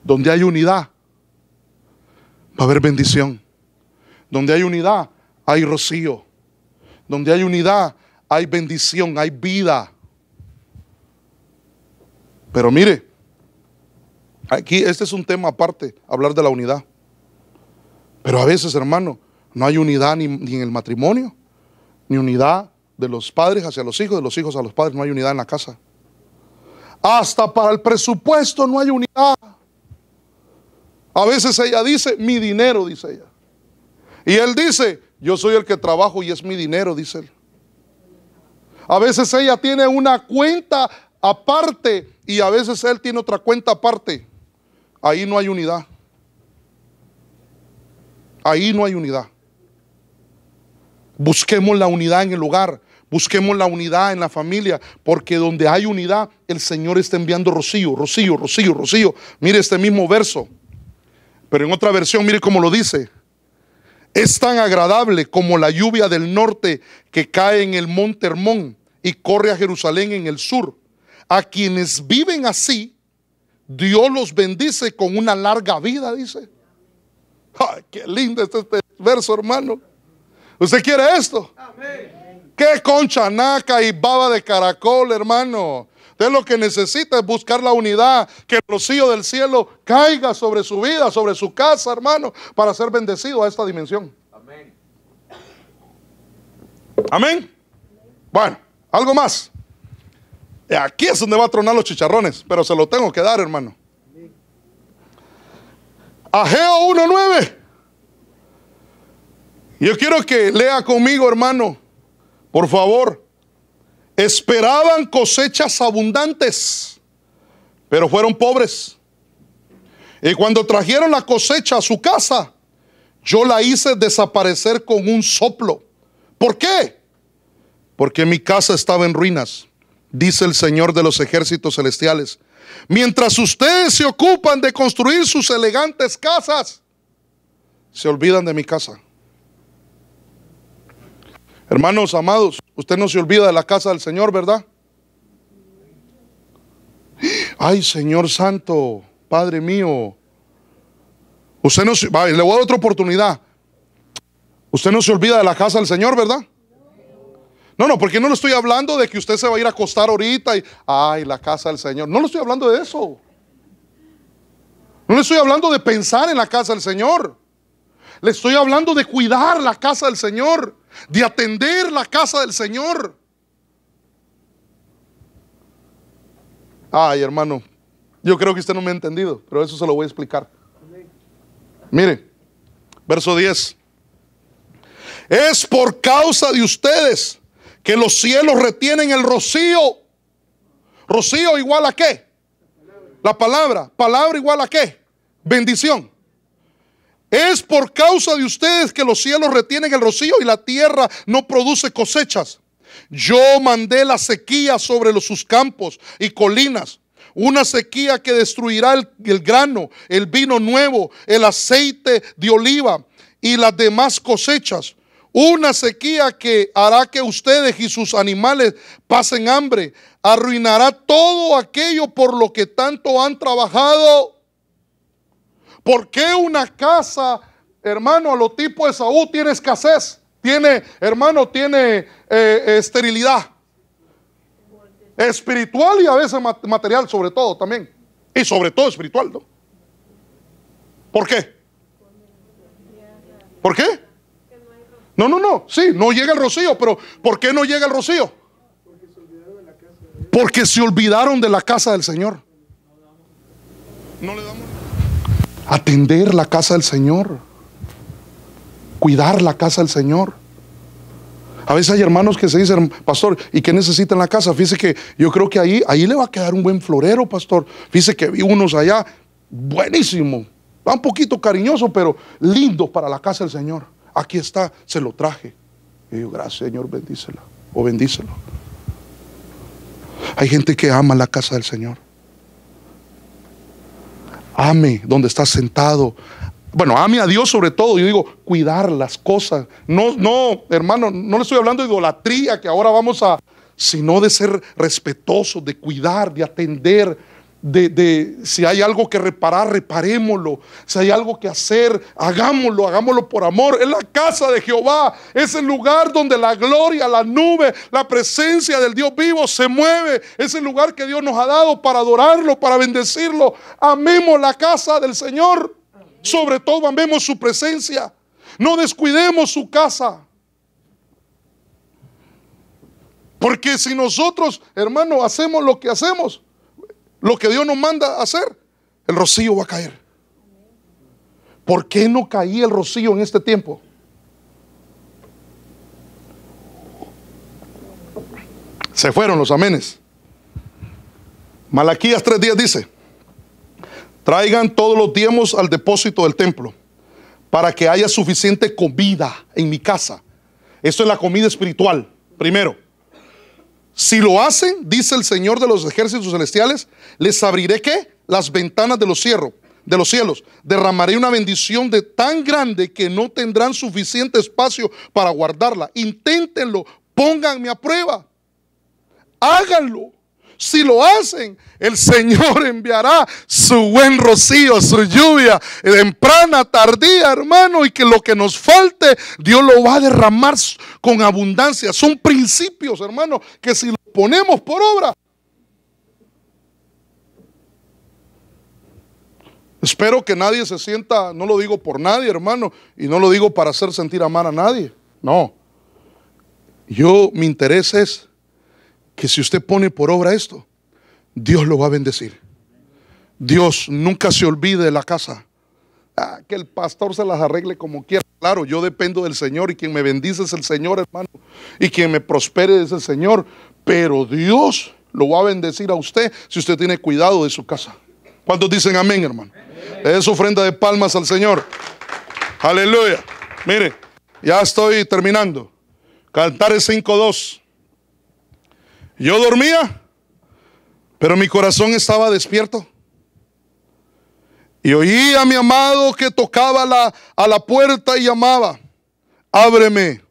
Donde hay unidad, va a haber bendición. Donde hay unidad, hay rocío. Donde hay unidad, hay bendición, hay vida. Pero mire, aquí este es un tema aparte, hablar de la unidad. Pero a veces, hermano, no hay unidad ni en el matrimonio, ni unidad de los padres hacia los hijos, de los hijos a los padres, no hay unidad en la casa. Hasta para el presupuesto no hay unidad. A veces ella dice, mi dinero, dice ella. Y él dice, yo soy el que trabajo y es mi dinero, dice él. A veces ella tiene una cuenta aparte y a veces él tiene otra cuenta aparte. Ahí no hay unidad. Ahí no hay unidad. Busquemos la unidad en el hogar, busquemos la unidad en la familia, porque donde hay unidad, el Señor está enviando rocío, rocío, rocío, rocío. Mire este mismo verso, pero en otra versión, mire cómo lo dice. Es tan agradable como la lluvia del norte que cae en el monte Hermón y corre a Jerusalén en el sur. A quienes viven así, Dios los bendice con una larga vida, dice. Ay, qué lindo este verso, hermano. ¿Usted quiere esto? Amén. ¿Qué concha, naca y baba de caracol, hermano? Usted lo que necesita es buscar la unidad, que el rocío del cielo caiga sobre su vida, sobre su casa, hermano, para ser bendecido a esta dimensión. Amén. Amén. Bueno, algo más. Aquí es donde va a tronar los chicharrones, pero se lo tengo que dar, hermano. Ageo 1:9. Yo quiero que lea conmigo, hermano, por favor. Esperaban cosechas abundantes, pero fueron pobres. Y cuando trajeron la cosecha a su casa, yo la hice desaparecer con un soplo. ¿Por qué? Porque mi casa estaba en ruinas, dice el Señor de los ejércitos celestiales. Mientras ustedes se ocupan de construir sus elegantes casas, se olvidan de mi casa. Hermanos amados, usted no se olvida de la casa del Señor, ¿verdad? Ay, Señor Santo, Padre mío. Usted no se, le voy a dar otra oportunidad. Usted no se olvida de la casa del Señor, ¿verdad? No, porque no le estoy hablando de que usted se va a ir a acostar ahorita y, ay, la casa del Señor. No le estoy hablando de eso. No le estoy hablando de pensar en la casa del Señor. Le estoy hablando de cuidar la casa del Señor, de atender la casa del Señor. Ay, hermano, yo creo que usted no me ha entendido, pero eso se lo voy a explicar. Mire, verso 10. Es por causa de ustedes que los cielos retienen el rocío. ¿Rocío igual a qué? La palabra. ¿Palabra igual a qué? Bendición. Es por causa de ustedes que los cielos retienen el rocío y la tierra no produce cosechas. Yo mandé la sequía sobre sus campos y colinas. Una sequía que destruirá el grano, el vino nuevo, el aceite de oliva y las demás cosechas. Una sequía que hará que ustedes y sus animales pasen hambre. Arruinará todo aquello por lo que tanto han trabajado. ¿Por qué una casa, hermano, a lo tipo de Esaú tiene escasez? Tiene, hermano, tiene esterilidad espiritual y a veces material, sobre todo también. Y sobre todo espiritual, ¿no? ¿Por qué? ¿Por qué? No. Sí, no llega el rocío, pero ¿por qué no llega el rocío? Porque se olvidaron de la casa del Señor. No le damos. Atender la casa del Señor. Cuidar la casa del Señor. A veces hay hermanos que se dicen, pastor, ¿y qué necesitan la casa? Fíjese que yo creo que ahí le va a quedar un buen florero, pastor. Fíjese que vi unos allá, buenísimo. Va un poquito cariñoso, pero lindo para la casa del Señor. Aquí está, se lo traje. Y yo, gracias, Señor, bendícela. O bendícelo. Hay gente que ama la casa del Señor. Ame donde está sentado. Bueno, ame a Dios sobre todo. Yo digo, cuidar las cosas. No, hermano, no le estoy hablando de idolatría, que ahora vamos a, sino de ser respetuosos, de cuidar, de atender, de si hay algo que reparar, reparémoslo. Si hay algo que hacer, hagámoslo por amor. Es la casa de Jehová, es el lugar donde la gloria, la nube, la presencia del Dios vivo se mueve. Es el lugar que Dios nos ha dado para adorarlo, para bendecirlo. Amemos la casa del Señor. Sobre todo amemos su presencia. No descuidemos su casa. Porque si nosotros, hermano, hacemos lo que hacemos, lo que Dios nos manda hacer, el rocío va a caer. ¿Por qué no caía el rocío en este tiempo? Se fueron los amenes. Malaquías 3:10 dice: traigan todos los diezmos al depósito del templo para que haya suficiente comida en mi casa. Esto es la comida espiritual, primero. Si lo hacen, dice el Señor de los ejércitos celestiales, les abriré ¿qué? Las ventanas de los cielos. Derramaré una bendición de tan grande que no tendrán suficiente espacio para guardarla. Inténtenlo, pónganme a prueba. Háganlo. Si lo hacen, el Señor enviará su buen rocío, su lluvia, temprana, tardía, hermano, y que lo que nos falte, Dios lo va a derramar con abundancia. Son principios, hermano, que si los ponemos por obra. Espero que nadie se sienta, no lo digo por nadie, hermano, y no lo digo para hacer sentir a mal a nadie. No. Mi interés es que si usted pone por obra esto, Dios lo va a bendecir. Dios nunca se olvide de la casa que el pastor se las arregle como quiera. Claro, yo dependo del Señor y quien me bendice es el Señor, hermano, y quien me prospere es el Señor, pero Dios lo va a bendecir a usted si usted tiene cuidado de su casa. ¿Cuántos dicen amén, hermano? Le dé su ofrenda de palmas al Señor. Aleluya. Mire, ya estoy terminando. Cantares 5:2. Yo dormía, pero mi corazón estaba despierto. Y oí a mi amado que tocaba a la puerta y llamaba: ábreme,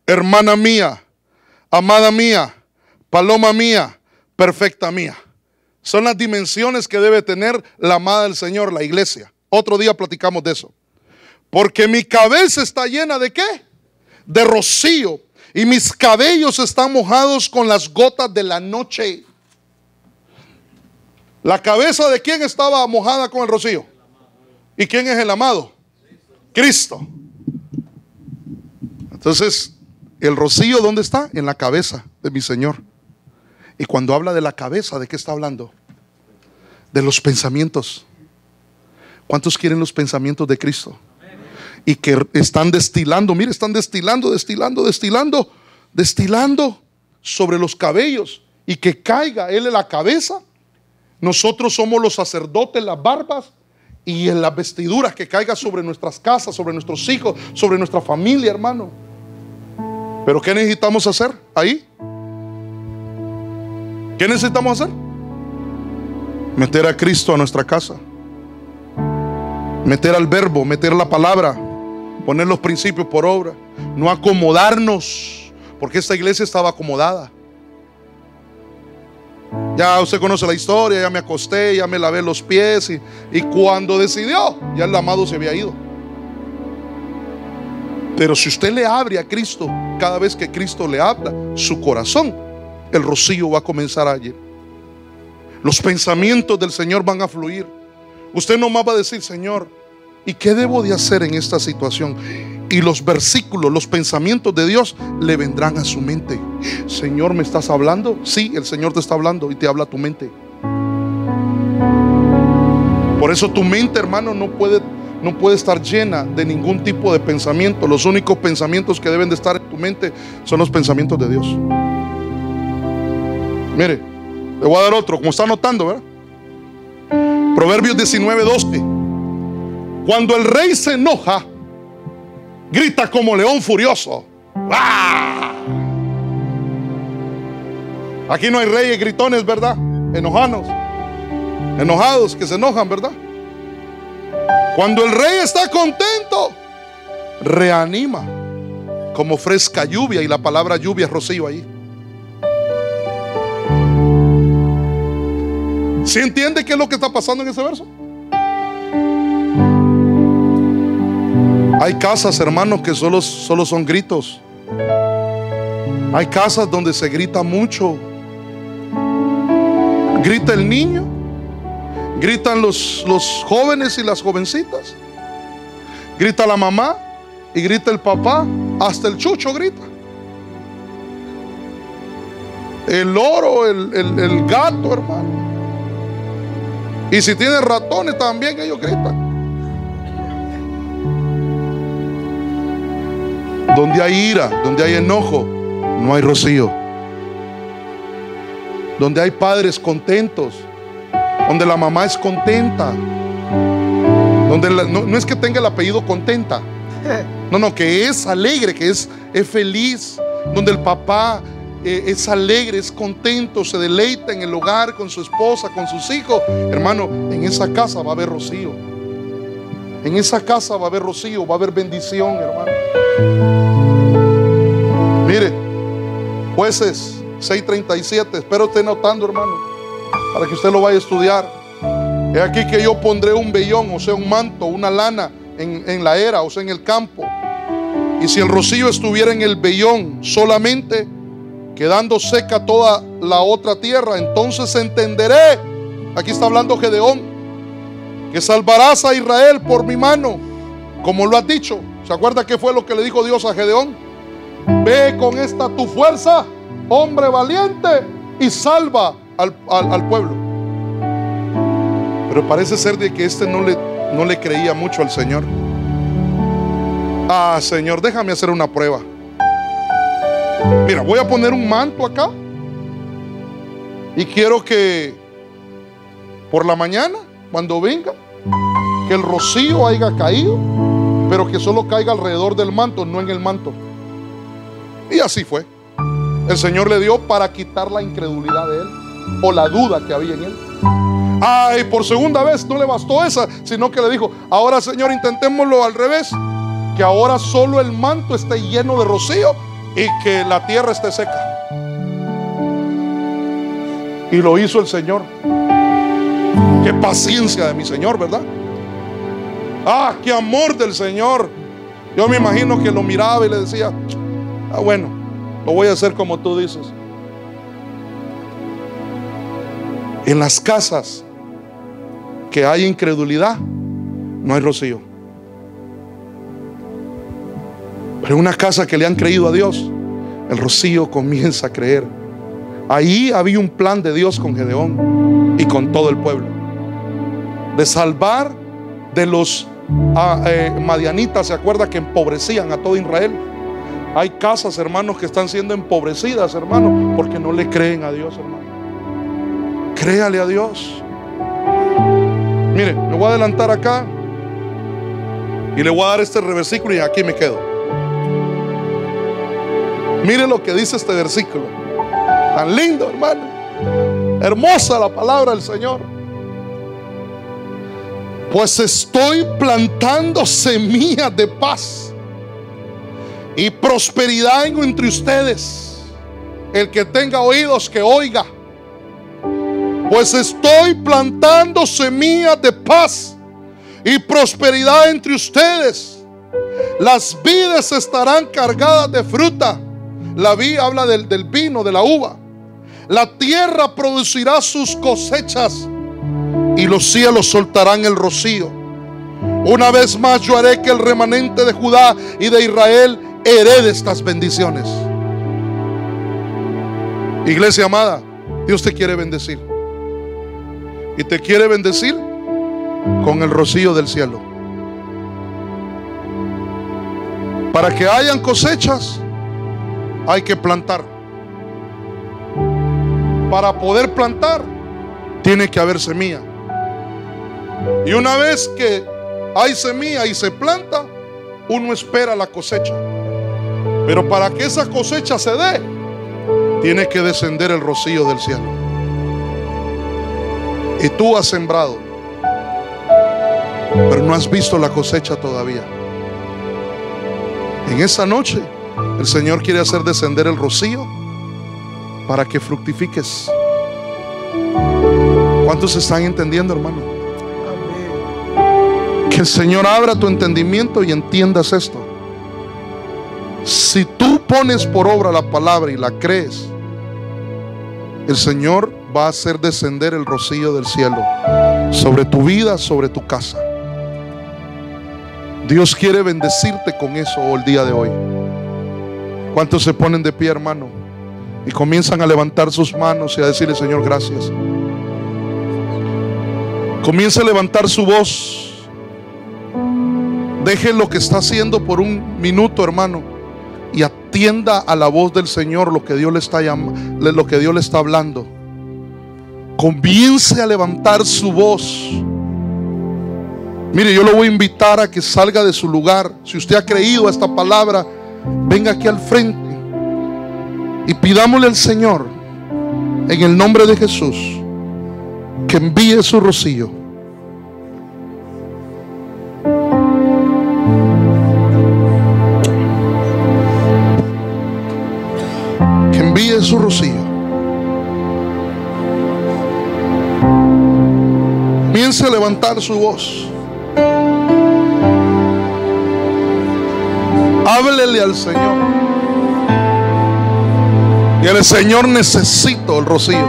hermana mía, amada mía, paloma mía, perfecta mía. Son las dimensiones que debe tener la amada del Señor, la iglesia. Otro día platicamos de eso. Porque mi cabeza está llena ¿de qué? De rocío. Y mis cabellos están mojados con las gotas de la noche. ¿La cabeza de quién estaba mojada con el rocío? ¿Y quién es el amado? Cristo. Entonces, el rocío, ¿dónde está? En la cabeza de mi Señor. Y cuando habla de la cabeza, ¿de qué está hablando? De los pensamientos. ¿Cuántos quieren los pensamientos de Cristo? Y que están destilando, mire, están destilando sobre los cabellos, y que caiga Él en la cabeza. Nosotros somos los sacerdotes, las barbas y en las vestiduras, que caiga sobre nuestras casas, sobre nuestros hijos, sobre nuestra familia, hermano. Pero ¿qué necesitamos hacer ahí? ¿Qué necesitamos hacer? Meter a Cristo a nuestra casa, meter al verbo, meter la palabra, poner los principios por obra, no acomodarnos, porque esta iglesia estaba acomodada. Ya usted conoce la historia, ya me acosté, ya me lavé los pies, y cuando decidió, ya el amado se había ido. Pero si usted le abre a Cristo, cada vez que Cristo le habla, su corazón, el rocío va a comenzar a ir. Los pensamientos del Señor van a fluir. Usted nomás va a decir: Señor, ¿y qué debo de hacer en esta situación? Y los versículos, los pensamientos de Dios le vendrán a su mente. Señor, ¿me estás hablando? Sí, el Señor te está hablando y te habla a tu mente. Por eso tu mente, hermano, no puede estar llena de ningún tipo de pensamiento. Los únicos pensamientos que deben de estar en tu mente son los pensamientos de Dios. Mire, le voy a dar otro, como está anotando, ¿verdad? Proverbios 19:12. Cuando el rey se enoja, grita como león furioso. ¡Ah! Aquí no hay reyes gritones, ¿verdad? Enojados que se enojan, ¿verdad? Cuando el rey está contento, reanima como fresca lluvia. Y la palabra lluvia es rocío ahí. ¿Sí entiende qué es lo que está pasando en ese verso? Hay casas, hermanos, que solo son gritos. Hay casas donde se grita mucho. Grita el niño, gritan los jóvenes y las jovencitas, grita la mamá y grita el papá, hasta el chucho grita. El loro, el gato, hermano. Y si tienen ratones también ellos gritan. Donde hay ira, donde hay enojo, no hay rocío. Donde hay padres contentos, donde la mamá es contenta, donde no es que tenga el apellido contenta, no, que es alegre, que es feliz, donde el papá es alegre, es contento, se deleita en el hogar con su esposa, con sus hijos. Hermano, en esa casa va a haber rocío. En esa casa va a haber rocío, va a haber bendición, hermano. Mire, Jueces 6:37, espero esté notando, hermano, para que usted lo vaya a estudiar. He aquí que yo pondré un vellón, o sea, un manto, una lana en la era, o sea, en el campo. Y si el rocío estuviera en el vellón solamente, quedando seca toda la otra tierra, entonces entenderé, aquí está hablando Gedeón, que salvarás a Israel por mi mano, como lo has dicho. ¿Se acuerda qué fue lo que le dijo Dios a Gedeón? Ve con esta tu fuerza, hombre valiente, y salva al pueblo. Pero parece ser de que no no le creía mucho al Señor. Ah, Señor, déjame hacer una prueba. Mira, voy a poner un manto acá y quiero que por la mañana, cuando venga, que el rocío haya caído, pero que solo caiga alrededor del manto, no en el manto. Y así fue. El Señor le dio para quitar la incredulidad de él, o la duda que había en él. Ay, por segunda vez no le bastó esa, sino que le dijo: ahora, Señor, intentémoslo al revés, que ahora solo el manto esté lleno de rocío y que la tierra esté seca. Y lo hizo el Señor. Qué paciencia de mi Señor, ¿verdad? Ah, qué amor del Señor. Yo me imagino que lo miraba y le decía: ah, bueno, lo voy a hacer como tú dices. En las casas que hay incredulidad, no hay rocío. Pero en una casa que le han creído a Dios, el rocío comienza a creer. Ahí había un plan de Dios con Gedeón y con todo el pueblo, de salvar de los madianitas. Se acuerda que empobrecían a todo Israel. Hay casas, hermanos, que están siendo empobrecidas, hermanos, porque no le creen a Dios, hermano. Créale a Dios. Mire, me voy a adelantar acá y le voy a dar este versículo y aquí me quedo. Mire lo que dice este versículo. Tan lindo, hermano. Hermosa la palabra del Señor. Pues estoy plantando semillas de paz y prosperidad entre ustedes. El que tenga oídos, que oiga. Pues estoy plantando semillas de paz y prosperidad entre ustedes. Las vides estarán cargadas de fruta. La vid habla del vino, de la uva. La tierra producirá sus cosechas y los cielos soltarán el rocío. Una vez más yo haré que el remanente de Judá y de Israel herede estas bendiciones. Iglesia amada, Dios te quiere bendecir. Y te quiere bendecir con el rocío del cielo. Para que hayan cosechas, hay que plantar. Para poder plantar, tiene que haber semilla. Y una vez que hay semilla y se planta, uno espera la cosecha. Pero para que esa cosecha se dé, tiene que descender el rocío del cielo. Y tú has sembrado, pero no has visto la cosecha todavía. En esa noche el Señor quiere hacer descender el rocío para que fructifiques. ¿Cuántos están entendiendo, hermano? Amén. Que el Señor abra tu entendimiento y entiendas esto. Si tú pones por obra la palabra y la crees, el Señor va a hacer descender el rocío del cielo sobre tu vida, sobre tu casa. Dios quiere bendecirte con eso el día de hoy. ¿Cuántos se ponen de pie, hermano? Y comienzan a levantar sus manos y a decirle: Señor, gracias. Comienza a levantar su voz. Deje lo que está haciendo por un minuto, hermano, y atienda a la voz del Señor, lo que Dios le está llamando, lo que Dios le está hablando. Comience a levantar su voz. Mire, yo lo voy a invitar a que salga de su lugar. Si usted ha creído a esta palabra, venga aquí al frente y pidámosle al Señor, en el nombre de Jesús, que envíe su rocío. Que envíe su rocío. Comience a levantar su voz. Háblele al Señor. Y el Señor, necesito el rocío.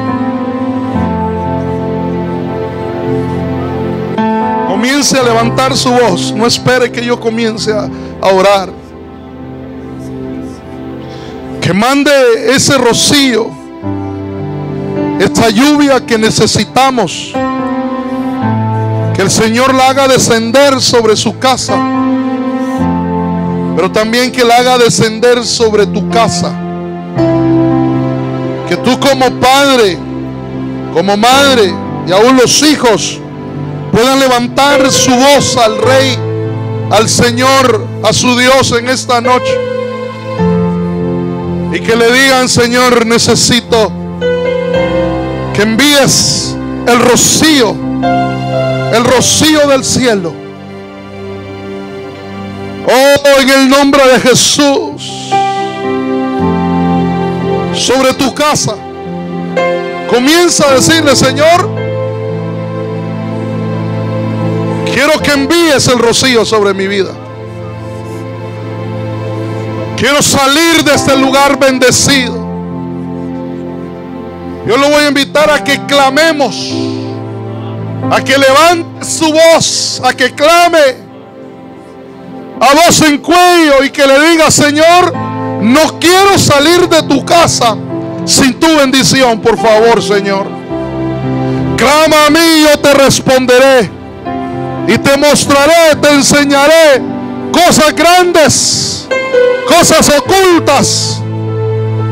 Comience a levantar su voz. No espere que yo comience a orar. Que mande ese rocío, esta lluvia que necesitamos. Que el Señor la haga descender sobre su casa, pero también que la haga descender sobre tu casa. Que tú como padre, como madre y aún los hijos puedan levantar su voz al Rey, al Señor, a su Dios en esta noche. Y que le digan: Señor, necesito que envíes el rocío del cielo. Oh, en el nombre de Jesús, sobre tu casa. Comienza a decirle: Señor, quiero que envíes el rocío sobre mi vida. Quiero salir de este lugar bendecido. Yo lo voy a invitar a que clamemos, a que levante su voz, a que clame a voz en cuello y que le diga: Señor, no quiero salir de tu casa sin tu bendición, por favor, Señor. Clama a mí y yo te responderé y te mostraré, te enseñaré cosas grandes, cosas ocultas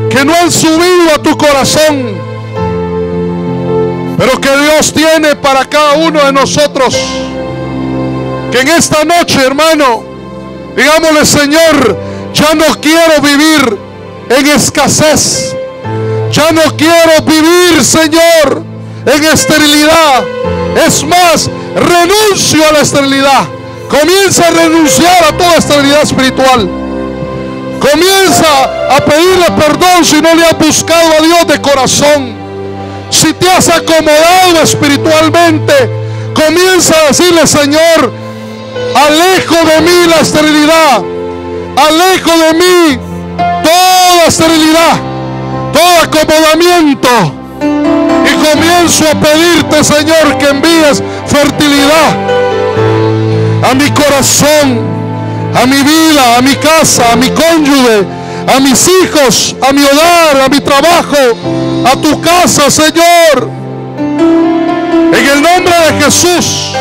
que no han subido a tu corazón, pero que Dios tiene para cada uno de nosotros. Que en esta noche, hermano, digámosle: Señor, ya no quiero vivir en escasez. Ya no quiero vivir, Señor, en esterilidad. Es más, renuncio a la esterilidad. Comienza a renunciar a toda esterilidad espiritual. Comienza a pedirle perdón si no le has buscado a Dios de corazón. Si te has acomodado espiritualmente, comienza a decirle: Señor, alejo de mí la esterilidad, alejo de mí toda esterilidad, todo acomodamiento, y comienzo a pedirte, Señor, que envíes fertilidad a mi corazón, a mi vida, a mi casa, a mi cónyuge, a mis hijos, a mi hogar, a mi trabajo, a tu casa, Señor. En el nombre de Jesús.